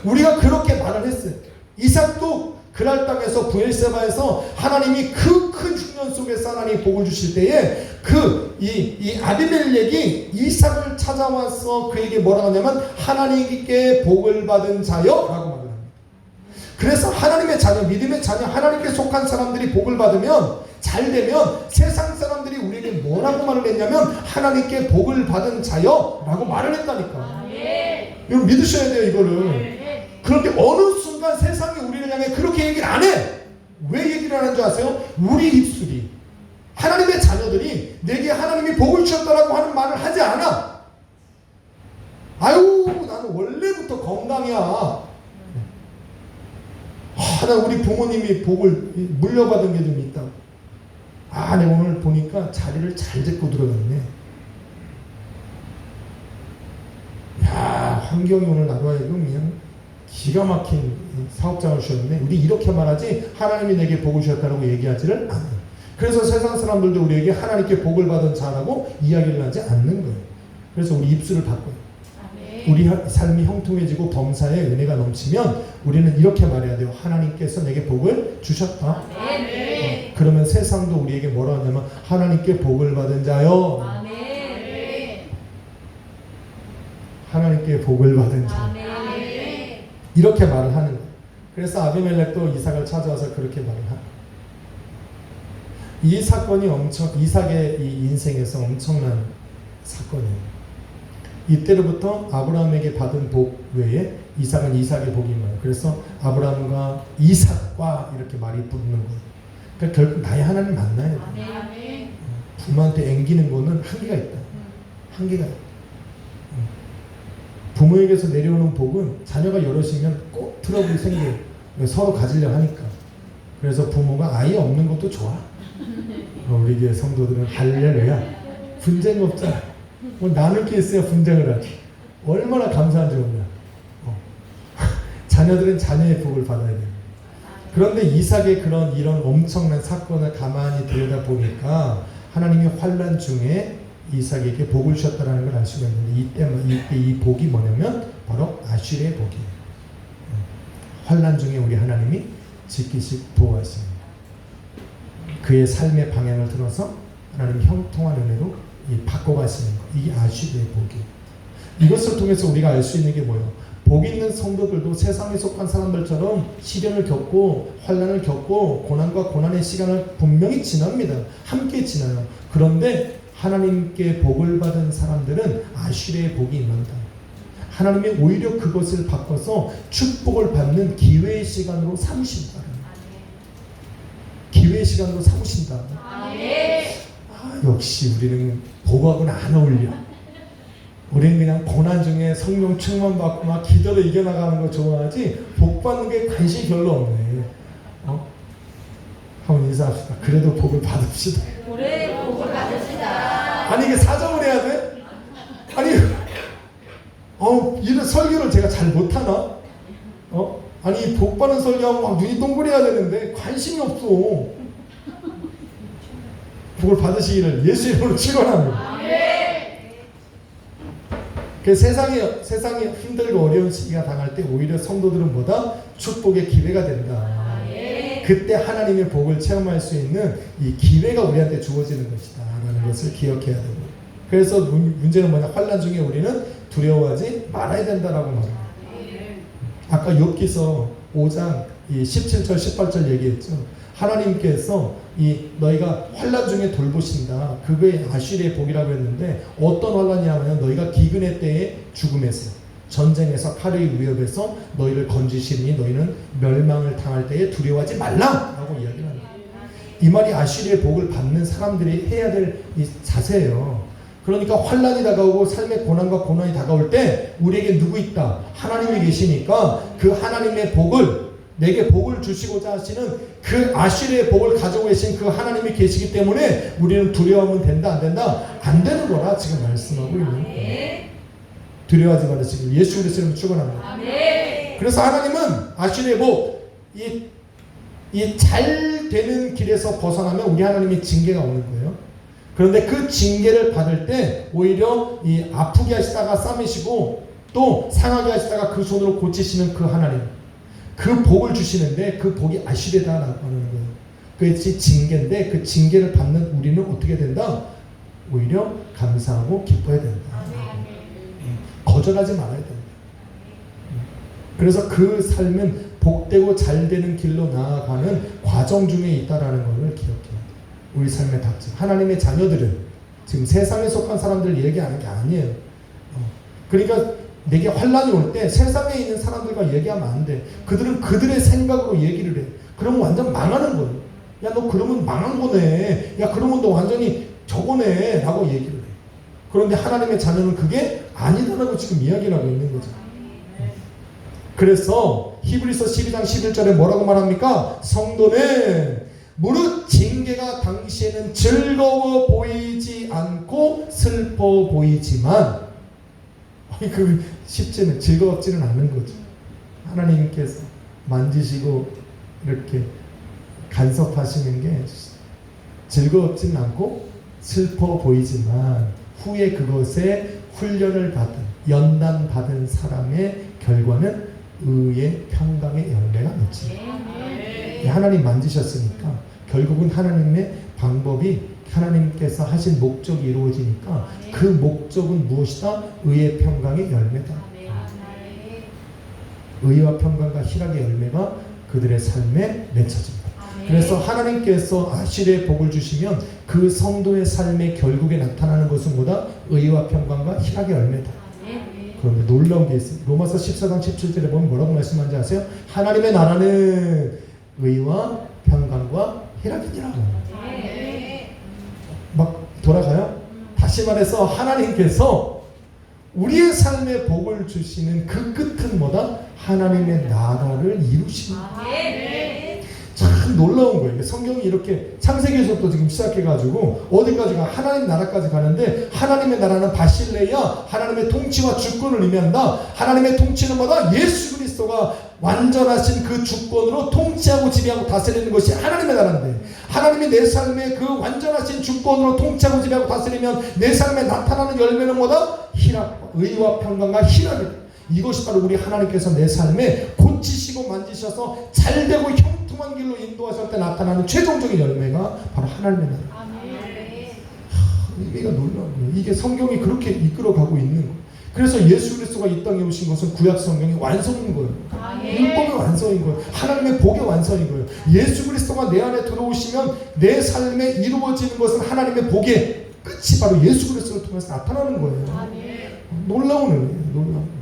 우리가 그렇게 말을 했어요. 이삭도 그랄 땅에서 부엘세바에서 하나님이 그 큰 흉년 속에서 하나님이 복을 주실 때에 이 아비멜렉이 이삭을 찾아와서 그에게 뭐라고 하냐면 하나님께 복을 받은 자여 라고 말을 합니다. 그래서 하나님의 자녀, 믿음의 자녀, 하나님께 속한 사람들이 복을 받으면 잘 되면 세상 사람들이 우리에게 뭐라고 말을 했냐면 하나님께 복을 받은 자여 라고 말을 했다니까. 여러분 믿으셔야 돼요 이거를. 그런데 어느 순간 세상이 우리를 향해 그렇게 얘기를 안 해. 왜 얘기를 안 하는 줄 아세요? 우리 입술이, 하나님의 자녀들이 내게 하나님이 복을 주셨다라고 하는 말을 하지 않아. 아유 나는 원래부터 건강이야. 나 우리 부모님이 복을 물려받은 게 좀 있다. 내가 오늘 보니까 자리를 잘 잡고 들어갔네. 야, 환경이 오늘 나로 하여금 그냥 기가 막힌 사업장을 주셨는데 우리 이렇게 말하지 하나님이 내게 복을 주셨다고 얘기하지를 않아요. 그래서 세상 사람들도 우리에게 하나님께 복을 받은 자라고 이야기를 하지 않는 거예요. 그래서 우리 입술을 바꿔요. 우리 삶이 형통해지고 범사에 은혜가 넘치면 우리는 이렇게 말해야 돼요. 하나님께서 내게 복을 주셨다. 그러면 세상도 우리에게 뭐라 하냐면 하나님께 복을 받은 자요. 하나님께 복을 받은 자. 이렇게 말을 하는 거예요. 그래서 아비멜렉도 이삭을 찾아와서 그렇게 말을 하는 거예요. 이 사건이 이삭의 이 인생에서 엄청난 사건이에요. 이때로부터 아브라함에게 받은 복 외에 이삭은 이삭의 복이 많아요. 그래서 아브라함과 이삭과 이렇게 말이 붙는 거예요. 그러니까 결국 나의 하나님 만나야 돼요. 부모한테 앵기는 거는 한계가 있다. 한계가 있다. 부모에게서 내려오는 복은 자녀가 여럿이면 꼭 트러블이 생겨요. 서로 가지려 하니까. 그래서 부모가 아예 없는 것도 좋아. 우리 교회 성도들은 할렐루야. 분쟁이 없잖아. 뭐 나눌 게 있어야 분쟁을 하지. 얼마나 감사한지 몰라. 자녀들은 자녀의 복을 받아야 돼요. 그런데 이삭의 이런 엄청난 사건을 가만히 들여다보니까 하나님이 환난 중에 이삭에게 복을 주셨다는 걸 알 수가 있는데 이때 이 복이 뭐냐면 바로 아슈리의 복이에요. 환난 중에 우리 하나님이 지키시 보호하십니다. 그의 삶의 방향을 들어서 하나님 형통한 은혜로 바꿔가시는 것. 이게 아슈리의 복이에요. 이것을 통해서 우리가 알 수 있는 게 뭐예요? 복 있는 성도들도 세상에 속한 사람들처럼 시련을 겪고 환난을 겪고 고난과 고난의 시간을 분명히 지납니다. 함께 지나요. 그런데 하나님께 복을 받은 사람들은 아슈리의 복이 임한다. 하나님이 오히려 그것을 바꿔서 축복을 받는 기회의 시간으로 삼으신다. 기회의 시간으로 삼으신다. 역시 우리는 복하고는 안 어울려. 우리는 그냥 고난 중에 성령 충만 받고 막 기도로 이겨나가는 거 좋아하지 복 받는 게 관심이 별로 없네. 한번 인사합시다. 그래도 복을 받읍시다. 올해 복을 받으시다. 아니 이게 사정을 해야 돼? 아니 이런 설교를 제가 잘 못하나? 아니 복 받는 설교하면 막 눈이 동그래야 되는데 관심이 없어. 복을 받으시기를 예수 이름으로 축원합니다. 그 세상이 힘들고 어려운 시기가 당할 때 오히려 성도들은 뭐다? 축복의 기회가 된다. 그때 하나님의 복을 체험할 수 있는 이 기회가 우리한테 주어지는 것이다 라는 것을 기억해야 되고, 그래서 문제는 뭐냐? 환난 중에 우리는 두려워하지 말아야 된다라고 말합니다. 아까 욥기서 5장 17절 18절 얘기했죠. 하나님께서 너희가 환난 중에 돌보신다. 그게 아슈리의 복이라고 했는데 어떤 환난이냐면 너희가 기근의 때에 죽음에서, 전쟁에서, 칼의 위협에서 너희를 건지시니 너희는 멸망을 당할 때에 두려워하지 말라라고 이야기를 합니다. 이 말이 아슈리의 복을 받는 사람들이 해야 될 이 자세예요. 그러니까 환난이 다가오고 삶의 고난과 고난이 다가올 때 우리에게 누구 있다? 하나님이 계시니까 그 하나님의 복을, 내게 복을 주시고자 하시는 그 아슈리의 복을 가지고 계신 그 하나님이 계시기 때문에 우리는 두려워하면 된다 안 된다? 안 되는 거라 지금 말씀하고 있는 거예요. 두려워하지 말으시길 예수 그리스도로 축원합니다. 그래서 하나님은 아슈리의 복, 이 이 잘 되는 길에서 벗어나면 우리 하나님의 징계가 오는 거예요. 그런데 그 징계를 받을 때 오히려 이 아프게 하시다가 싸매시고 또 상하게 하시다가 그 손으로 고치시는 그 하나님, 그 복을 주시는데 그 복이 아시레다라고 하는 거예요. 그것이 징계인데 그 징계를 받는 우리는 어떻게 된다? 오히려 감사하고 기뻐야 된다. 거절하지 말아야 된다. 그래서 그 삶은 복되고 잘되는 길로 나아가는 과정 중에 있다라는 것을 기억해야 돼요. 우리 삶의 닥침. 하나님의 자녀들은 지금 세상에 속한 사람들 얘기하는 게 아니에요. 그러니까 내게 환란이 올 때 세상에 있는 사람들과 얘기하면 안 돼. 그들은 그들의 생각으로 얘기를 해. 그러면 완전 망하는 거예요. 야, 너 그러면 망한 거네. 야, 그러면 너 완전히 저거네. 라고 얘기를 해. 그런데 하나님의 자녀는 그게 아니다라고 지금 이야기를 하고 있는 거죠. 그래서 히브리서 12장 11절에 뭐라고 말합니까? 성도는 무릇 징계가 당시에는 즐거워 보이지 않고 슬퍼 보이지만, 그 10절은 즐거웠지는 않은 거죠. 하나님께서 만지시고 이렇게 간섭하시는 게 즐거웠지는 않고 슬퍼 보이지만 후에 그것에 훈련을 받은, 연단받은 사람의 결과는 의의 평강의 열매가 맺지. 하나님 만지셨으니까 결국은 하나님의 방법이, 하나님께서 하신 목적이 이루어지니까 그 목적은 무엇이다? 의의 평강의 열매다. 의와 평강과 희락의 열매가 그들의 삶에 맺혀집니다. 그래서 하나님께서 아시리의 복을 주시면 그 성도의 삶의 결국에 나타나는 것은 뭐다? 의와 평강과 희락의 열매다. 그런데 놀라운 게 있어요. 로마서 14장 17절에 보면 뭐라고 말씀하는지 아세요? 하나님의 나라는 의와 평강과 희락이니라. 막 돌아가요? 다시 말해서 하나님께서 우리의 삶에 복을 주시는 그 끝은 뭐다? 하나님의 나라를 이루시는 거예요. 참 놀라운 거예요. 성경이 이렇게 창세기에서부터 지금 시작해가지고 어디까지 가? 하나님 나라까지 가는데, 하나님의 나라는 바실레야, 하나님의 통치와 주권을 의미한다. 하나님의 통치는 뭐다? 예수 그리스도가 완전하신 그 주권으로 통치하고 지배하고 다스리는 것이 하나님의 나라인데, 하나님이 내 삶에 그 완전하신 주권으로 통치하고 지배하고 다스리면 내 삶에 나타나는 열매는 뭐다? 희락, 의와 평강과 희락이다. 이것이 바로 우리 하나님께서 내 삶에 고치시고 만지셔서 잘되고 형통한 길로 인도하실 때 나타나는 최종적인 열매가 바로 하나님의 나라. 의미가 놀라운 거예요. 이게 성경이 그렇게 이끌어가고 있는 거예요. 그래서 예수 그리스도가 이 땅에 오신 것은 구약 성경의 완성인 거예요. 율법의 완성인 거예요. 하나님의 복의 완성인 거예요. 예수 그리스도가 내 안에 들어오시면 내 삶에 이루어지는 것은 하나님의 복의 끝이 바로 예수 그리스도를 통해서 나타나는 거예요. 놀라운 의미예요. 놀라운 거예요.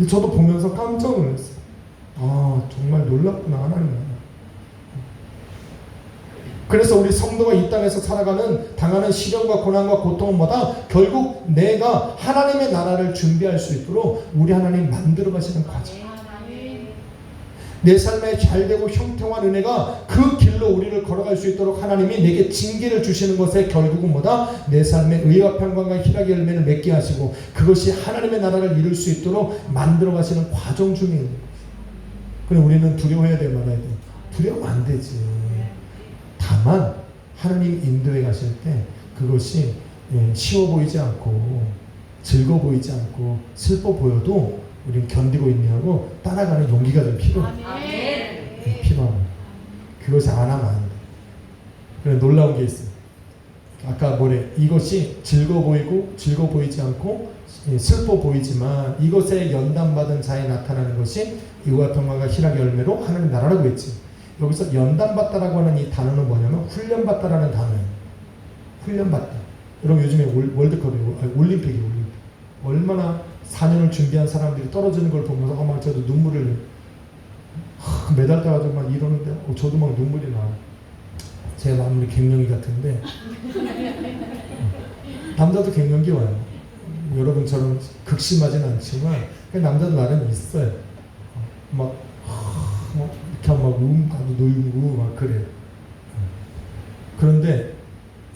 저도 보면서 깜짝 놀랐어요. 아, 정말 놀랍구나, 하나님. 그래서 우리 성도가 이 땅에서 살아가는, 당하는 시련과 고난과 고통은 뭐다? 결국 내가 하나님의 나라를 준비할 수 있도록 우리 하나님 만들어 가시는 과정. 내 삶에 잘되고 형통한 은혜가 그 길로 우리를 걸어갈 수 있도록 하나님이 내게 징계를 주시는 것의 결국은 뭐다? 내 삶에 의와 평강과 희락의 열매를 맺게 하시고 그것이 하나님의 나라를 이룰 수 있도록 만들어 가시는 과정 중에 있는 거예요. 그럼 우리는 두려워해야 돼, 말아야 돼? 두려우면 안 되지. 다만 하나님 인도해 가실 때 그것이 쉬워 보이지 않고 즐거워 보이지 않고 슬퍼 보여도 우리는 견디고 있냐고 따라가는 용기가 좀 필요해. 필요합니다. 그것이 안 하면 안 돼. 그래, 놀라운 게 있어요. 아까 뭐래? 이것이 즐거워 보이고 즐거워 보이지 않고 슬퍼 보이지만 이것에 연단받은 자에 나타나는 것이 의와 평강과 희락의 열매로 하나님 나라라고 했지. 여기서 연단받다라고 하는 이 단어는 뭐냐면 훈련받다라는 단어예요. 훈련받다. 여러분 요즘에 월드컵이에요. 올림픽이에요. 얼마나 4년을 준비한 사람들이 떨어지는 걸 보면서 막 저도 눈물을 매달 따가지고 막 이러는데 저도 막 눈물이 나. 제 마음이 갱년기 같은데 남자도 갱년기 와요. 여러분처럼 극심하진 않지만 남자도 나름 있어요. 막 이렇게 막 놀고 막 그래요. 그런데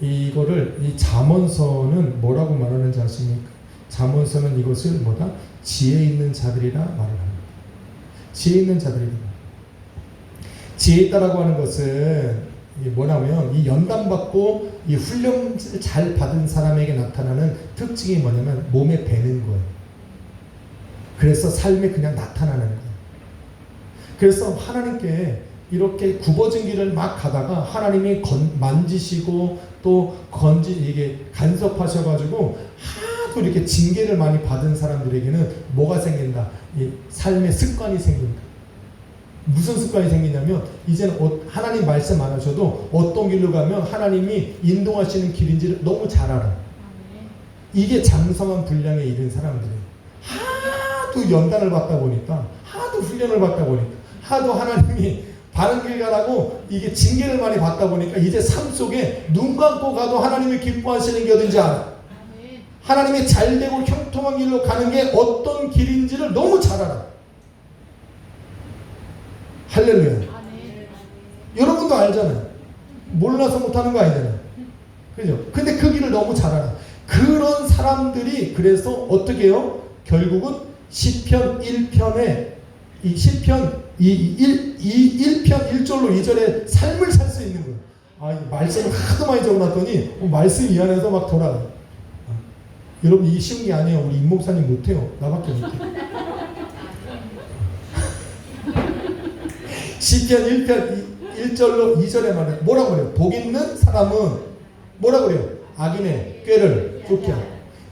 이거를 이 잠언서는 뭐라고 말하는지 아십니까? 잠언서는 이것을 뭐다? 지혜 있는 자들이라 말을 합니다. 지혜 있는 자들이라. 지혜 있다라고 하는 것은 뭐냐면 이 연단받고 이 훈련을 잘 받은 사람에게 나타나는 특징이 뭐냐면 몸에 배는 거예요. 그래서 삶에 그냥 나타나는 거예요. 그래서 하나님께 이렇게 굽어진 길을 막 가다가 하나님이 만지시고 또 이게 간섭하셔가지고 하도 이렇게 징계를 많이 받은 사람들에게는 뭐가 생긴다? 이 삶의 습관이 생긴다. 무슨 습관이 생기냐면 이제는 하나님 말씀 안 하셔도 어떤 길로 가면 하나님이 인도하시는 길인지를 너무 잘 알아. 이게 장성한 분량에 이른 사람들이에요. 하도 연단을 받다 보니까, 하도 훈련을 받다 보니까, 하도 하나님이 바른 길 가라고 이게 징계를 많이 받다 보니까 이제 삶 속에 눈 감고 가도 하나님이 기뻐하시는 게 어딘지 알아. 하나님의 잘되고 형통한 길로 가는 게 어떤 길인지를 너무 잘 알아. 할렐루야. 여러분도 알잖아요. 몰라서 못하는 거 아니잖아요. 그죠? 근데 그 길을 너무 잘 알아. 그런 사람들이 그래서 어떻게 해요? 결국은 시편 1편에 이 시편 1편 1절로 2절에 삶을 살 수 있는 거예요. 말씀을 하도 많이 적어놨더니 말씀 이 안에서 막 돌아가요. 여러분 이게 쉬운 게 아니에요. 우리 임 목사님 못해요. 나밖에 못해요. 시편 1편 1절로 2절에 말해 뭐라고 그래요? 복 있는 사람은 뭐라고 그래요? 악인의 꾀를 쫓게 하고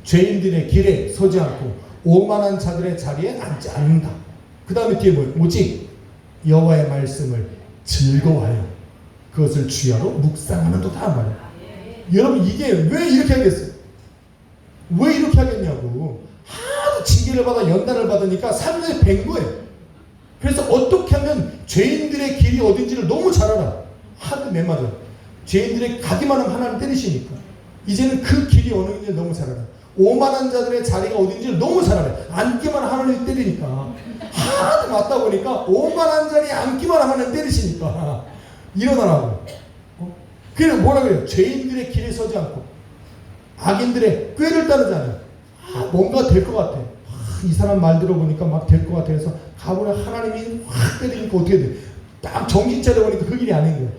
죄인들의 길에 서지 않고 오만한 자들의 자리에 앉지 않는다. 그 다음에 뒤에 뭐예요? 오직 여호와의 말씀을 즐거워하여 그것을 주야로 묵상하는도다 말이에요. 여러분 이게 왜 이렇게 하겠어요? 왜 이렇게 하겠냐고. 하도 징계를 받아 연단을 받으니까 삶에 밴 거예요. 그래서 어떻게 하면 죄인들의 길이 어딘지를 너무 잘 알아. 하도 매맞아. 죄인들의 가기만 하면 하나님 때리시니까 이제는 그 길이 어느 길인지 너무 잘 알아. 오만한 자들의 자리가 어딘지를 너무 잘 알아. 앉기만 하나님 때리니까 하도 맞다 보니까 오만한 자리에 앉기만 하나님 때리시니까 일어나라고. 그래서 뭐라 그래요? 죄인들의 길에 서지 않고 악인들의 꾀를 따르지 않아요. 뭔가 될 것 같아. 이 사람 말 들어보니까 막 될 것 같아. 그래서 가보니 하나님이 확 때리니까 어떻게 돼? 딱 정신 차려보니까 그 길이 아닌 거예요.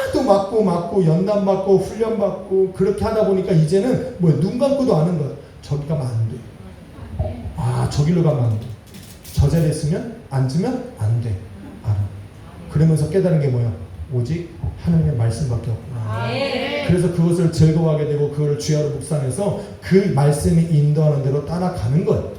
하도 맞고 연단 받고 훈련 받고 그렇게 하다 보니까 이제는 뭐 눈 감고도 아는 거예요. 저기 가면 안 돼. 저 길로 가면 안 돼. 저 자리에 있으면 앉으면 안 돼. 알아. 그러면서 깨달은 게 뭐야? 오직 하나님의 말씀밖에 없구나. 그래서 그것을 즐거워하게 되고 그걸 주야로 묵상해서 그 말씀이 인도하는 대로 따라가는 거예요.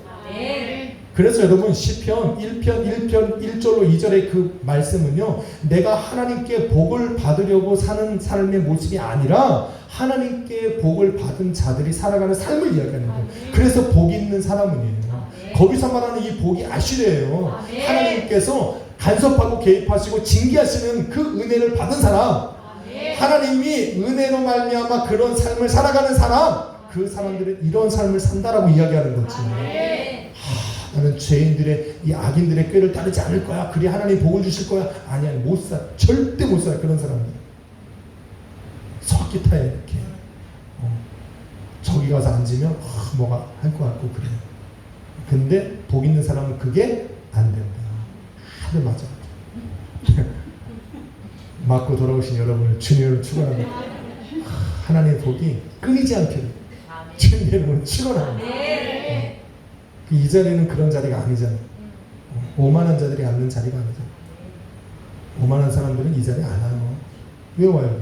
그래서 여러분 시편 1편 1절로 2절의 그 말씀은요, 내가 하나님께 복을 받으려고 사는 삶의 모습이 아니라 하나님께 복을 받은 자들이 살아가는 삶을 이야기하는 거예요. 그래서 복 있는 사람은이에요. 거기서 말하는 이 복이 아시레예요. 하나님께서 간섭하고 개입하시고 징계하시는 그 은혜를 받은 사람, 하나님이 은혜로 말미암아 그런 삶을 살아가는 사람, 그 사람들은 이런 삶을 산다라고 이야기하는 거지. 나는 죄인들의 이 악인들의 꾀를 따르지 않을 거야. 그리 하나님 복을 주실 거야. 아니 못 살. 절대 못 살. 그런 사람들. 석기타에 이렇게 저기 가서 앉으면 뭐가 할 것 같고 그래. 근데 복 있는 사람은 그게 안 된다. 하도 맞아. 맞고 돌아오신 여러분을 주님으로 축원합니다. 하나님의 복이 끊이지 않기를 주님 여러분을 축원합니다. 이 자리는 그런 자리가 아니잖아요. 오만한 자들이 앉는 자리가 아니잖아요. 오만한 사람들은 이 자리에 안 와요. 왜 와요?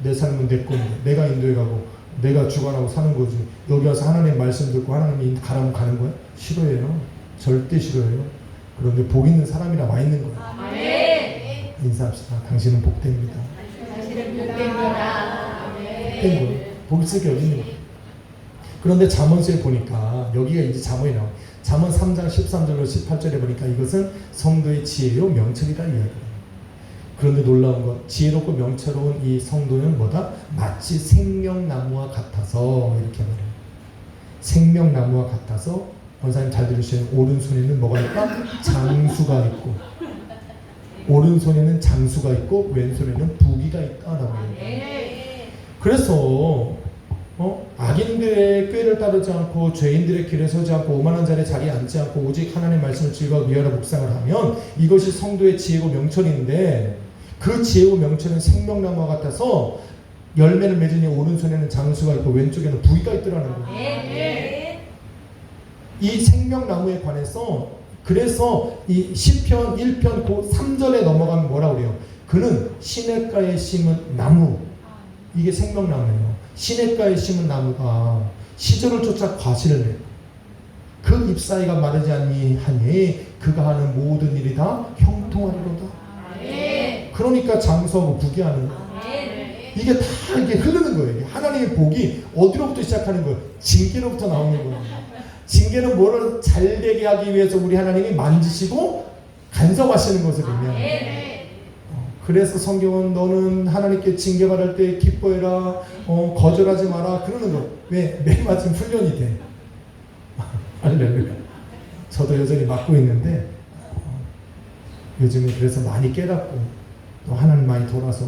내 삶은 내 건데 내가 인도해 가고 내가 주관하고 사는 거지. 여기 와서 하나님 말씀 듣고 하나님이 가라면 가는 거야? 싫어해요. 절대 싫어해요. 그런데 복 있는 사람이라 와 있는 거예요. 인사합시다. 당신은 복됩니다. 당신은 복됩니다. 복된 거예요. 복 있을 게 어디 있는 거예요. 그런데 잠언서에 보니까 여기가 이제 잠언이 나와요. 잠언 3장 13절로 18절에 보니까 이것은 성도의 지혜요 명철이다 이야기해요. 그런데 놀라운 것, 지혜롭고 명철로운 이 성도는 뭐다? 마치 생명나무와 같아서 이렇게 말해요. 생명나무와 같아서 권사님 잘 들으시면 오른손에는 뭐가 있다? 장수가 있고 오른손에는 장수가 있고 왼손에는 부귀가 있다라고 해요. 그래서 악인들의 꾀를 따르지 않고 죄인들의 길에 서지 않고 오만한 자리에 자리에 앉지 않고 오직 하나님의 말씀을 즐거워 미워하라 묵상을 하면 이것이 성도의 지혜고 명철인데 그 지혜고 명철은 생명나무와 같아서 열매를 맺으니 오른손에는 장수가 있고 왼쪽에는 부귀가 있더라는 거예요. 이 생명나무에 관해서 그래서 이 시편 1편 3절에 넘어가면 뭐라고 그래요? 그는 시냇가에 심은 나무, 이게 생명나무예요. 시냇가에 심은 나무가 시절을 쫓아 과실을 내고 그 잎사이가 마르지 아니하니 그가 하는 모든 일이 다 형통하리로다. 그러니까 장수하고 부귀하는 거예요. 이게 다 이렇게 흐르는 거예요. 이게 하나님의 복이 어디로부터 시작하는 거예요? 징계로부터 나오는 거예요. 징계는 뭐를 잘되게 하기 위해서 우리 하나님이 만지시고 간섭하시는 것을 의미합니다. 그래서 성경은 너는 하나님께 징계받을 때 기뻐해라, 거절하지 마라 그러는 거. 왜? 매 맞으면 훈련이 돼. 할렐루야. 저도 여전히 맞고 있는데 요즘에 그래서 많이 깨닫고 또 하나님 많이 돌아서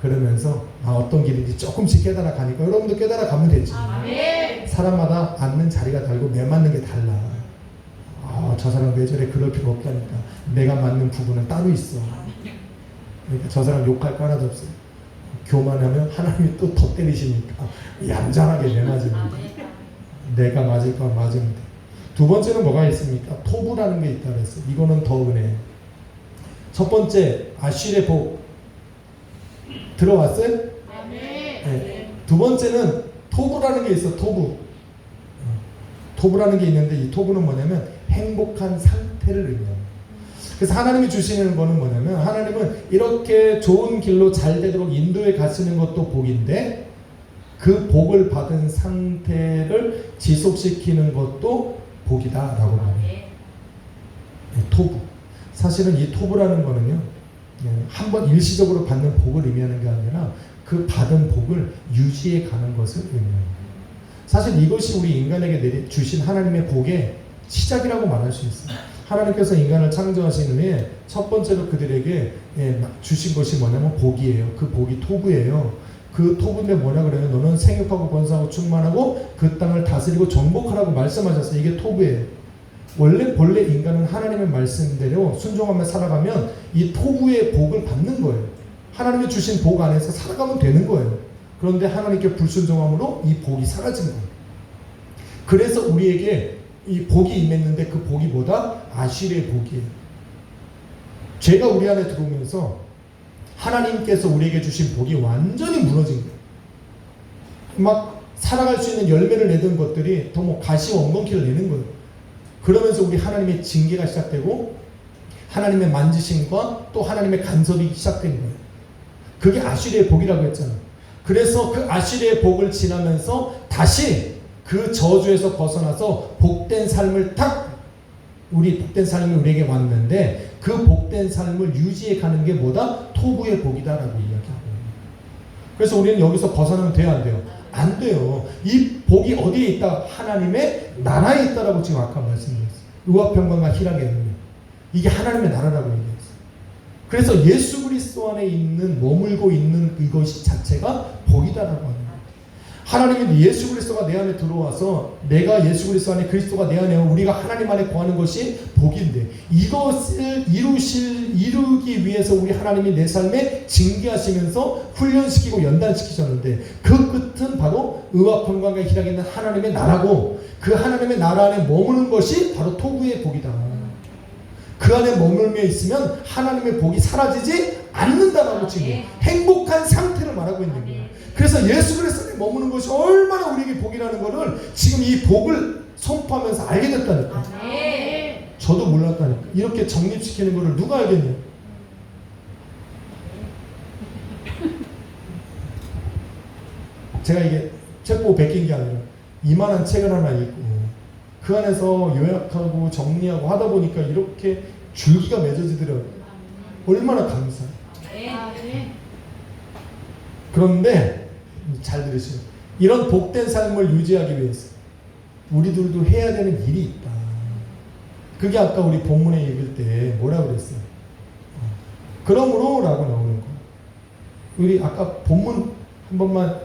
그러면서 어떤 길인지 조금씩 깨달아 가니까 여러분도 깨달아 가면 되지. 사람마다 앉는 자리가 다르고 매 맞는 게 달라. 저 사람 왜 저래 그럴 필요 없다니까. 내가 맞는 부분은 따로 있어. 그러니까 저 사람 욕할 거 하나도 없어요. 교만하면 하나님이 또 더 때리시니까 얌전하게 내 맞으면 돼. 내가 맞을 거 맞으면 돼. 두 번째는 뭐가 있습니까? 토부라는 게 있다고 했어요. 이거는 더 은혜. 첫 번째 아실의 복 들어왔어요? 네. 두 번째는 토부라는 게 있어. 토부라는 게 있는데 이 토부는 뭐냐면 행복한 상태를 의미합니다. 그래서 하나님이 주시는 거는 뭐냐면 하나님은 이렇게 좋은 길로 잘 되도록 인도해 가시는 것도 복인데 그 복을 받은 상태를 지속시키는 것도 복이다라고 말해요. 토부. 사실은 이 토부라는 거는요, 한번 일시적으로 받는 복을 의미하는 게 아니라 그 받은 복을 유지해 가는 것을 의미합니다. 사실 이것이 우리 인간에게 주신 하나님의 복의 시작이라고 말할 수 있어요. 하나님께서 인간을 창조하신 후에 첫 번째로 그들에게 주신 것이 뭐냐면 복이에요. 그 복이 토부예요. 그 토부인데 뭐냐 그래요? 너는 생육하고 번성하고 충만하고 그 땅을 다스리고 정복하라고 말씀하셨어요. 이게 토부예요. 본래 인간은 하나님의 말씀대로 순종하며 살아가면 이 토부의 복을 받는 거예요. 하나님이 주신 복 안에서 살아가면 되는 거예요. 그런데 하나님께 불순종함으로 이 복이 사라진 거예요. 그래서 우리에게 이 복이 임했는데 그 복이 뭐다? 아실의 복이에요. 죄가 우리 안에 들어오면서 하나님께서 우리에게 주신 복이 완전히 무너진 거예요. 막 살아갈 수 있는 열매를 내던 것들이 더 뭐 가시 엉겅퀴를 내는 거예요. 그러면서 우리 하나님의 징계가 시작되고 하나님의 만지심과 또 하나님의 간섭이 시작된 거예요. 그게 아실의 복이라고 했잖아요. 그래서 그 아실의 복을 지나면서 다시 그 저주에서 벗어나서 복된 삶을 복된 삶이 우리에게 왔는데 그 복된 삶을 유지해 가는 게 뭐다? 토부의 복이다라고 이야기하고. 그래서 우리는 여기서 벗어나면 돼요, 안 돼요? 안 돼요. 이 복이 어디에 있다? 하나님의 나라에 있다라고 지금 아까 말씀드렸어요. 의와 평강과 희락의 능력. 이게 하나님의 나라라고 얘기했어요. 그래서 예수 그리스도 안에 머물고 있는 이것이 자체가 복이다라고 합니다. 하나님이 예수 그리스도가 내 안에 들어와서 내가 예수 그리스도 안에 그리스도가 내 안에 우리가 하나님 안에 거하는 것이 복인데 이것을 이루기 위해서 우리 하나님이 내 삶에 징계하시면서 훈련시키고 연단시키셨는데 그 끝은 바로 의와 평강과 희락이 있는 하나님의 나라고 그 하나님의 나라 안에 머무는 것이 바로 토부의 복이다. 그 안에 머물며 있으면 하나님의 복이 사라지지 않는다라고 지금 행복한 상태를 말하고 있는 거예요. 그래서 예수 그리스도에 머무는 것이 얼마나 우리에게 복이라는 것을 지금 이 복을 선포하면서 알게 됐다니까. 저도 몰랐다니까. 이렇게 정립시키는 것을 누가 알겠냐. 제가 이게 책 보고 베낀 게 아니라 이만한 책을 하나 읽고 그 안에서 요약하고 정리하고 하다 보니까 이렇게 줄기가 맺어지더라고요. 얼마나 감사해요. 그런데 잘 들으시죠. 이런 복된 삶을 유지하기 위해서 우리들도 해야 되는 일이 있다. 그게 아까 우리 본문에 읽을 때 뭐라 그랬어요? 그러므로 라고 나오는 거. 우리 아까 본문 한 번만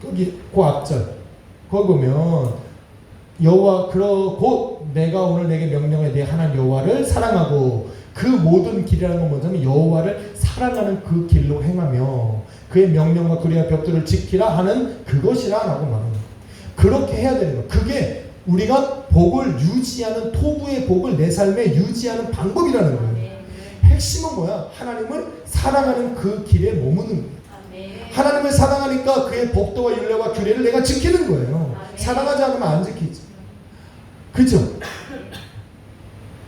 거기 그 앞절 거기 보면 여호와 곧 내가 오늘 내게 명령해 내 하나님 여호와를 사랑하고 그 모든 길이라는 건 뭐냐면 여호와를 사랑하는 그 길로 행하며 그의 명령과 그리와 벽들을 지키라 하는 그것이라 라고 말합니다. 그렇게 해야 되는 거예요. 그게 우리가 복을 유지하는 토부의 복을 내 삶에 유지하는 방법이라는 거예요. 핵심은 뭐야? 하나님을 사랑하는 그 길에 머무는 거예요. 하나님을 사랑하니까 그의 법도와 율례와 규례를 내가 지키는 거예요. 사랑하지 않으면 안 지키지. 그죠?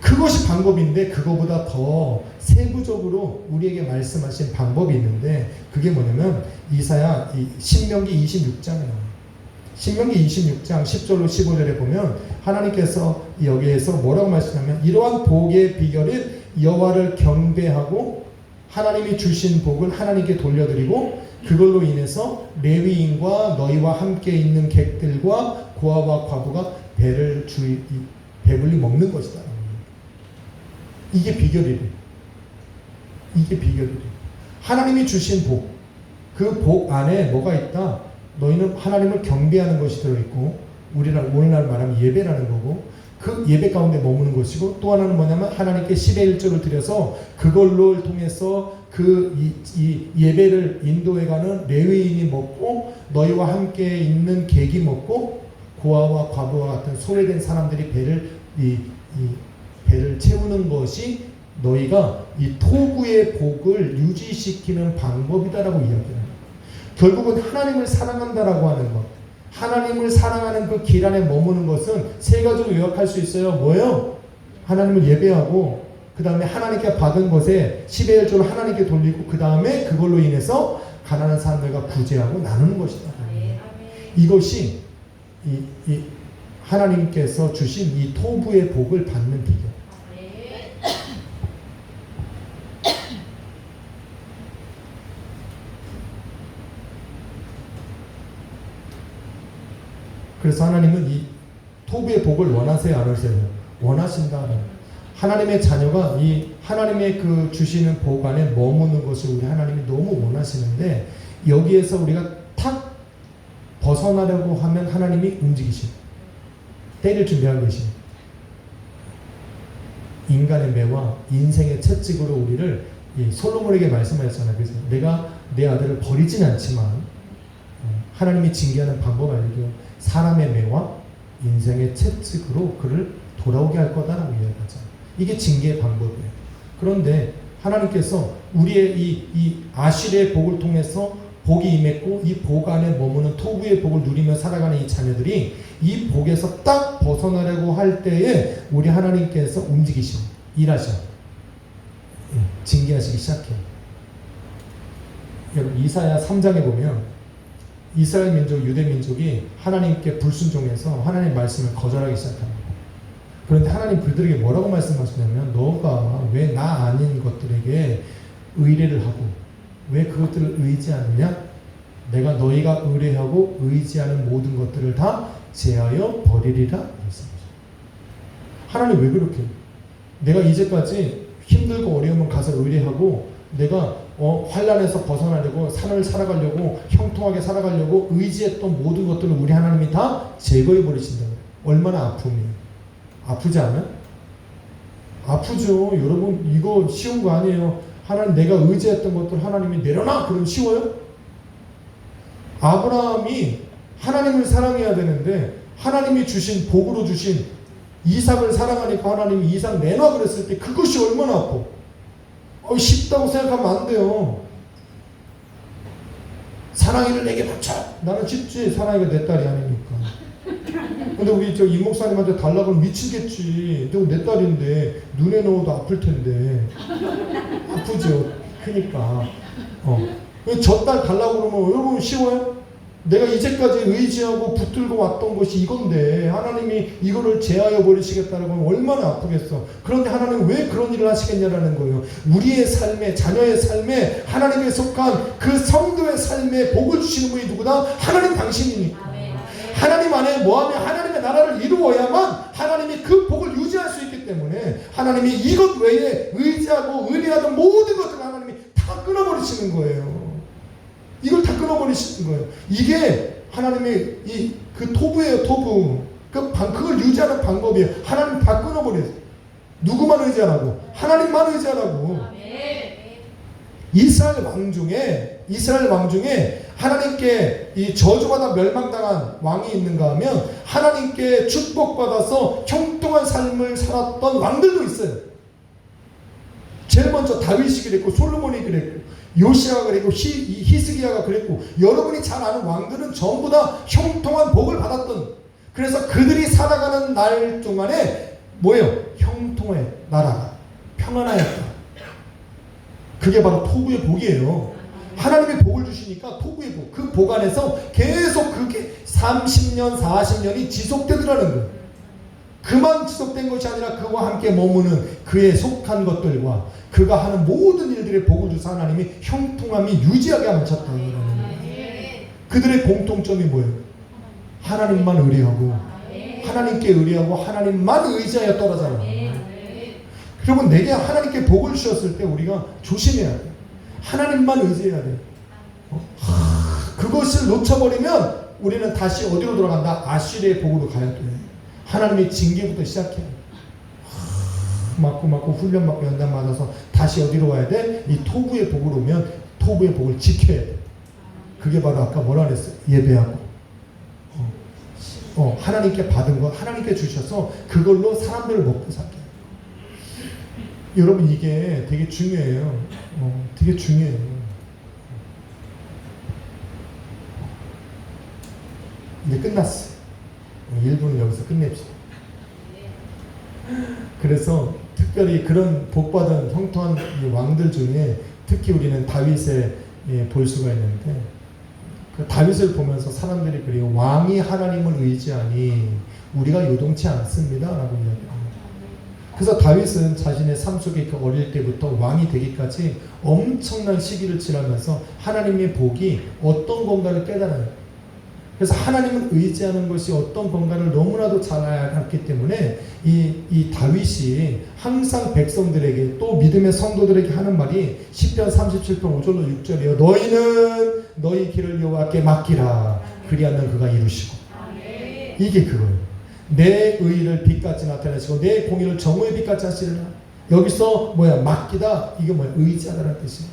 그것이 방법인데 그거보다 더 세부적으로 우리에게 말씀하신 방법이 있는데 그게 뭐냐면 이사야 신명기 26장이에요. 신명기 26장 10절로 15절에 보면 하나님께서 여기에서 뭐라고 말씀하냐면 이러한 복의 비결은 여호와를 경배하고 하나님이 주신 복을 하나님께 돌려드리고 그걸로 인해서 레위인과 너희와 함께 있는 객들과 고아와 과부가 배불리 먹는 것이다. 이게 비결이래. 이게 비결이래. 하나님이 주신 복, 그 복 안에 뭐가 있다? 너희는 하나님을 경배하는 것이 들어있고 오늘날 말하면 예배라는 거고 그 예배 가운데 머무는 것이고 또 하나는 뭐냐면 하나님께 10의 1조를 드려서 그걸로 통해서 이 예배를 인도해가는 레위인이 먹고 너희와 함께 있는 객이 먹고 고아와 과부와 같은 소외된 사람들이 배를 채우는 것이 너희가 이 토부의 복을 유지시키는 방법이다라고 이야기합니다. 결국은 하나님을 사랑한다라고 하는 것, 하나님을 사랑하는 그 길 안에 머무는 것은 세 가지로 요약할 수 있어요. 뭐예요? 하나님을 예배하고 그 다음에 하나님께 받은 것에 10의 1조를 하나님께 돌리고 그 다음에 그걸로 인해서 가난한 사람들과 구제하고 나누는 것이다. 이것이 이 하나님께서 주신 이 토부의 복을 받는 비결. 그래서 하나님은 이 토부의 복을 원하세요, 안 하세요? 원하신다. 하나님의 자녀가 이 하나님의 그 주시는 복 안에 머무는 것을 우리 하나님이 너무 원하시는데 여기에서 우리가 탁 벗어나려고 하면 하나님이 움직이십니다. 때를 준비하고 계십니다. 인간의 매와 인생의 채찍으로 우리를 솔로몬에게 말씀하셨잖아요. 그래서 내가 내 아들을 버리진 않지만 하나님이 징계하는 방법 알죠? 사람의 매와 인생의 채찍으로 그를 돌아오게 할 거다라고 이야기하잖아요. 이게 징계의 방법이에요. 그런데 하나님께서 우리의 이 아실의 복을 통해서 복이 임했고 이 복 안에 머무는 토부의 복을 누리며 살아가는 이 자녀들이 이 복에서 딱 벗어나려고 할 때에 우리 하나님께서 움직이시고 일하셔. 징계하시기 시작해요. 여러분 이사야 3장에 보면 이스라엘 민족, 유대 민족이 하나님께 불순종해서 하나님의 말씀을 거절하기 시작합니다. 그런데 하나님 그들에게 뭐라고 말씀하시냐면 너가 왜 나 아닌 것들에게 의뢰를 하고 왜 그것들을 의지하느냐? 내가 너희가 의뢰하고 의지하는 모든 것들을 다 제하여 버리리라 말씀하십니다. 하나님 왜 그렇게? 내가 이제까지 힘들고 어려우면 가서 의뢰하고 내가 환난에서 벗어나려고 산을 살아가려고 형통하게 살아가려고 의지했던 모든 것들을 우리 하나님이 다 제거해 버리신다고요. 얼마나 아픔이에요. 아프지 않아요? 아프죠. 여러분 이거 쉬운 거 아니에요. 하나님 내가 의지했던 것들 하나님이 내려놔 그럼 쉬워요? 아브라함이 하나님을 사랑해야 되는데 하나님이 주신 복으로 주신 이삭을 사랑하니까 하나님이 이삭 내놔 그랬을 때 그것이 얼마나 아파. 쉽다고 생각하면 안 돼요. 사랑이를 내게 바쳐. 나는 쉽지. 사랑이가 내 딸이 아니니까. 근데 우리 저 임 목사님한테 달라고 하면 미치겠지. 내 딸인데 눈에 넣어도 아플 텐데. 아프죠. 크니까. 저 딸 달라고 그러면 여러분 쉬워요? 내가 이제까지 의지하고 붙들고 왔던 것이 이건데 하나님이 이거를 제하여 버리시겠다라고 하면 얼마나 아프겠어. 그런데 하나님은 왜 그런 일을 하시겠냐라는 거예요. 우리의 삶에 자녀의 삶에 하나님에 속한 그 성도의 삶에 복을 주시는 분이 누구다? 하나님 당신이니까. 하나님 안에 뭐하면 하나님의 나라를 이루어야만 하나님이 그 복을 유지할 수 있기 때문에 하나님이 이것 외에 의지하고 의뢰하던 모든 것들을 하나님이 다 끊어버리시는 거예요. 이걸 다 끊어버리시는 거예요. 이게 하나님의 그 토부예요, 토부. 그걸 유지하는 방법이에요. 하나님 다 끊어버렸어요. 누구만 의지하라고? 하나님만 의지하라고. 이스라엘 왕 중에 하나님께 이 저주받아 멸망당한 왕이 있는가 하면 하나님께 축복받아서 형통한 삶을 살았던 왕들도 있어요. 제일 먼저 다윗이 그랬고, 솔로몬이 그랬고, 요시아가 그랬고, 히스기야가 그랬고, 여러분이 잘 아는 왕들은 전부 다 형통한 복을 받았던, 그래서 그들이 살아가는 날 동안에 뭐예요? 형통의 나라가 평안하였다. 그게 바로 토부의 복이에요. 하나님의 복을 주시니까 토부의 복, 그 복 안에서 계속 그게 30년, 40년이 지속되더라는 거예요. 그만 지속된 것이 아니라 그와 함께 머무는 그에 속한 것들과 그가 하는 모든 일들의 복을 주사 하나님이 형통함이 유지하게 하셨다는 거예요. 그들의 공통점이 뭐예요? 하나님만 의뢰하고, 하나님께 의뢰하고, 하나님만 의지하여 떨어져요. 여러분, 내게 하나님께 복을 주셨을 때 우리가 조심해야 돼. 하나님만 의지해야 돼. 그것을 놓쳐버리면 우리는 다시 어디로 돌아간다? 아수리의 복으로 가야 돼. 하나님의 징계부터 시작해. 맞고 훈련 받고 연단 맞아서 다시 어디로 와야 돼? 이 토부의 복으로 오면 토부의 복을 지켜야 돼. 그게 바로 아까 뭐라 그랬어요? 예배하고 하나님께 받은 거 하나님께 주셔서 그걸로 사람들을 먹고 살게. 여러분, 이게 되게 중요해요. 되게 중요해요. 이제 끝났어요. 1분은 여기서 끝냅시다. 그래서 특별히 그런 복받은 형통한 왕들 중에 특히 우리는 다윗을 볼 수가 있는데, 그 다윗을 보면서 사람들이 그래요. 왕이 하나님을 의지하니 우리가 요동치 않습니다 라고 이야기합니다. 그래서 다윗은 자신의 삶 속에 그 어릴 때부터 왕이 되기까지 엄청난 시기를 지나면서 하나님의 복이 어떤 건가를 깨달아요. 그래서 하나님을 의지하는 것이 어떤 건가를 너무나도 잘 알았기 때문에 이 다윗이 항상 백성들에게 또 믿음의 성도들에게 하는 말이 시편 37편 5절로 6절이에요. 너희는 너희 길을 여호와께 맡기라. 그리하면 그가 이루시고. 이게 그거예요. 내 의를 빛같이 나타내시고 내 공의를 정오의 빛같이 하시리라. 여기서 맡기다, 이게 의지하다라는 뜻이에요.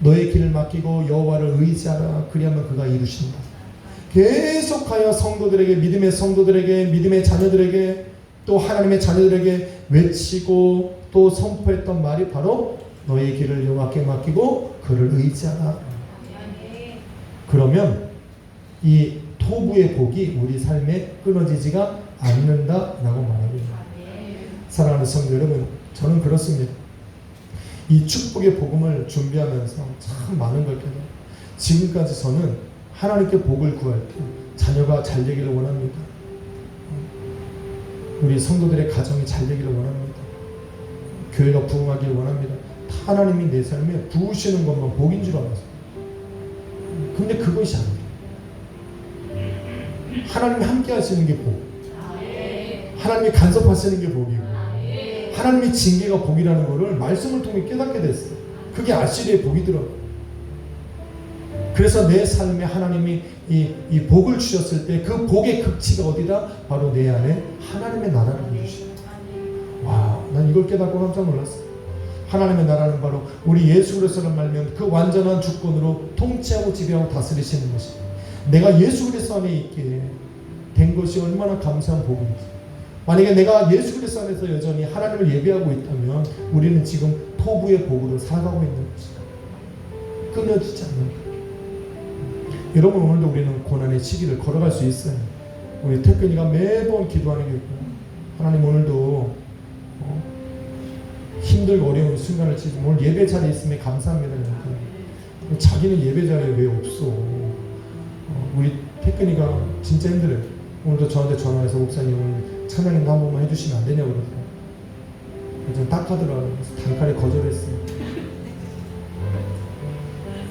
너의 길을 맡기고 여호와를 의지하라. 그리하면 그가 이루신다. 계속하여 성도들에게, 믿음의 성도들에게, 믿음의 자녀들에게, 또 하나님의 자녀들에게 외치고 또 선포했던 말이 바로 너의 길을 여호와께 맡기고 그를 의지하라. 그러면 이 토부의 복이 우리 삶에 끊어지지가 않는다라고 말하고 있습니다. 사랑하는 성도 여러분, 저는 그렇습니다. 이 축복의 복음을 준비하면서 참 많은 걸 깨달아요. 지금까지 저는 하나님께 복을 구할 때 자녀가 잘 되기를 원합니다. 우리 성도들의 가정이 잘 되기를 원합니다. 교회가 부흥하기를 원합니다. 하나님이 내 삶에 부으시는 것만 복인 줄 알았어요. 근데 그것이 아니에요. 하나님이 함께 하시는 게 복, 하나님이 간섭하시는 게 복이고, 하나님의 징계가 복이라는 것을 말씀을 통해 깨닫게 됐어요. 그게 아시리의 복이더라고요. 그래서 내 삶에 하나님이 이 복을 주셨을 때 그 복의 극치가 어디다? 바로 내 안에 하나님의 나라를 주시죠. 와, 난 이걸 깨닫고 깜짝 놀랐어요. 하나님의 나라는 바로 우리 예수 그리스도를 말면 그 완전한 주권으로 통치하고 지배하고 다스리시는 것이, 내가 예수 그리스도 안에 있게 된 것이 얼마나 감사한 복인지. 만약에 내가 예수 그리스도 안에서 여전히 하나님을 예배하고 있다면 우리는 지금 토부의 복으로 살아가고 있는 것이 끊어지지 않는 거예요. 여러분, 오늘도 우리는 고난의 시기를 걸어갈 수 있어요. 우리 태근이가 매번 기도하는 게 있고, 하나님 오늘도 힘들고 어려운 순간을 지금 오늘 예배 자리에 있음에 감사합니다. 자기는 예배 자리에 왜 없어? 우리 태근이가 진짜 힘들어요. 오늘도 저한테 전화해서 목사님 오늘 찬양인도 한 번만 해주시면 안 되냐고 그러더라고요. 좀 딱하더라고요. 그래서 단칼에 거절했어요.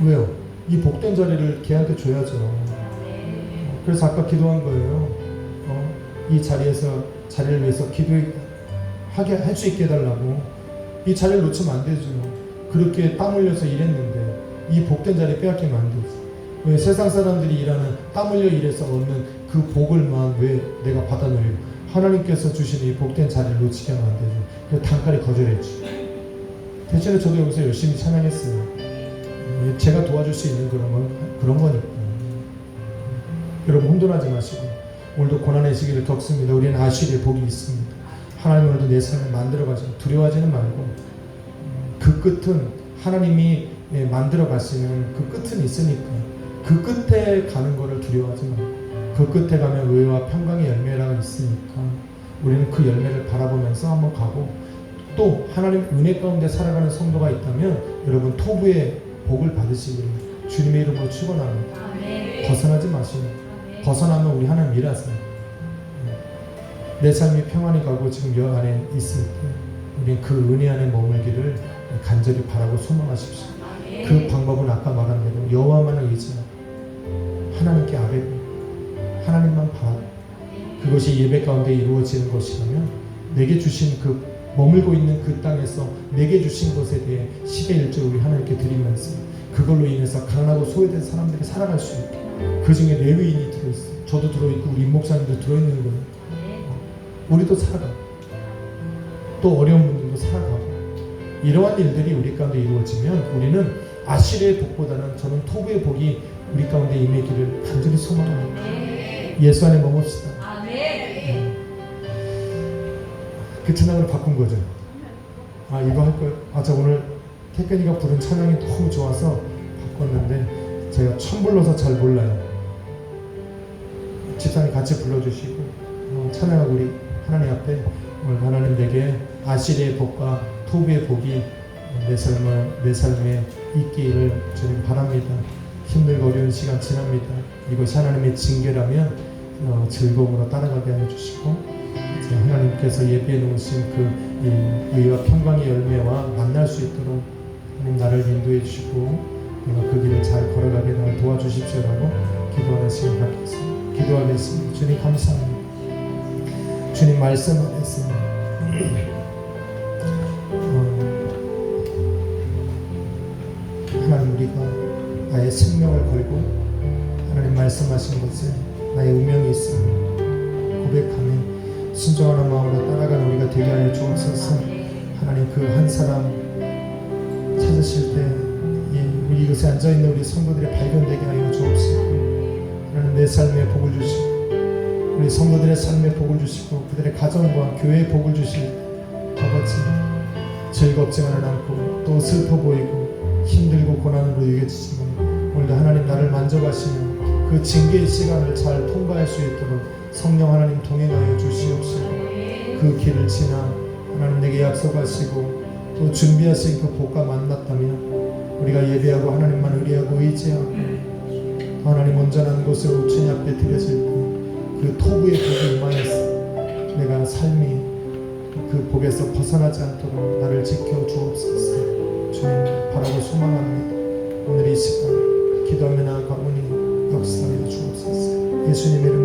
왜요? 이 복된 자리를 걔한테 줘야죠. 그래서 아까 기도한 거예요. 이 자리를 위해서 기도하게 할 수 있게 해달라고. 이 자리를 놓치면 안 되죠. 그렇게 땀 흘려서 일했는데 이 복된 자리 빼앗기면 안 되지. 왜 세상 사람들이 일하는 땀 흘려 일해서 얻는 그 복을만 왜 내가 받아 누리고 하나님께서 주신 이 복된 자리를 놓치게 하면 안 되죠. 그 단칼에 거절했죠. 대신에 저도 여기서 열심히 찬양했어요. 제가 도와줄 수 있는 그런 거니까. 여러분 혼돈하지 마시고 오늘도 고난의 시기를 겪습니다. 우리는 아시리의 복이 있습니다. 하나님 오늘도 내 삶을 만들어 가시고 두려워하지는 말고 그 끝은 하나님이 만들어 가시는 그 끝은 있으니까 그 끝에 가는 거를 두려워하지 말고 그 끝에 가면 의와 평강의 열매가 있으니까 우리는 그 열매를 바라보면서 한번 가고 또 하나님 은혜 가운데 살아가는 성도가 있다면 여러분 토부의 복을 받으시기를 주님의 이름으로 축원합니다. 벗어나지 마시고 벗어나면 우리 하나님 일하세요. 내 삶이 평안히 가고 지금 여 안에 있을 때 우리 그 은혜 안에 머물기를 간절히 바라고 소망하십시오. 그 방법은 아까 말한 대로 여호와만을 의지하고 하나님께 아뢰고 하나님만 바라고 그것이 예배 가운데 이루어지는 것이라면 내게 주신 그 머물고 있는 그 땅에서 내게 주신 것에 대해 10의 1조 우리 하나님께 드리면서 그걸로 인해서 가난하고 소외된 사람들이 살아갈 수 있게 그 중에 레위인이 들어있어요. 저도 들어있고 우리 목사님도 들어있는 거예요. 우리도 살아가고 또 어려운 분들도 살아가고 이러한 일들이 우리 가운데 이루어지면 우리는 아시리의 복보다는 저는 토부의 복이 우리 가운데 임하기를 간절히 소망합니다. 예수 안에 머뭅시다. 그 찬양으로 바꾼 거죠. 이거 할 거예요. 저 오늘 태근이가 부른 찬양이 너무 좋아서 바꿨는데 제가 처음 불러서 잘 몰라요. 집사님 같이 불러주시고 찬양하고 우리 하나님 앞에 오늘 하나님 내게 아시리의 복과 토부의 복이 내 삶에 있기를 주님 바랍니다. 힘들고 어려운 시간 지납니다. 이것이 하나님의 징계라면 즐거움으로 따라가게 하여 주시고 이제 하나님께서 예비해 놓으신 그 의와 평강의 열매와 만날 수 있도록 하나님 나를 인도해 주시고 내가 그 길을 잘 걸어가게 나를 도와주십시오라고 기도하는 시간 갖겠습니다. 기도하겠습니다. 주님 감사합니다. 주님 말씀 안에서 하나님 우리가 나의 생명을 걸고 하나님 말씀하신 것에 나의 운명이 있음을 고백하며 순종하는 마음으로 따라가는 우리가 되게 하여 주옵소서. 하나님 그 한 사람 찾으실 때 우리 이곳에 앉아있는 우리 성도들이 발견되게 하여 주옵소서. 하나님 내 삶에 복을 주시고 우리 성도들의 삶에 복을 주시고 그들의 가정과 교회에 복을 주실 아버지 즐겁지만은 않고 또 슬퍼 보이고 힘들고 고난으로 여겨지지만 오늘도 하나님 나를 만져가시며 그 징계의 시간을 잘 통과할 수 있도록 성령 하나님 동행하여 주시옵시고 그 길을 지나 하나님 내게 약속하시고 또 준비하신 그 복과 만났다면 우리가 예배하고 하나님만 의뢰하고 의지하고 하나님 온전한 곳으로 주님 앞에 드려질 때 그 토부의 복이 임하였어 내가 삶이 그 복에서 벗어나지 않도록 나를 지켜 주옵소서. 주님 바라고 소망합니다. 오늘 이 시간 기도하며 나아가오니 역사하여 주옵소서. 예수님의 이름으로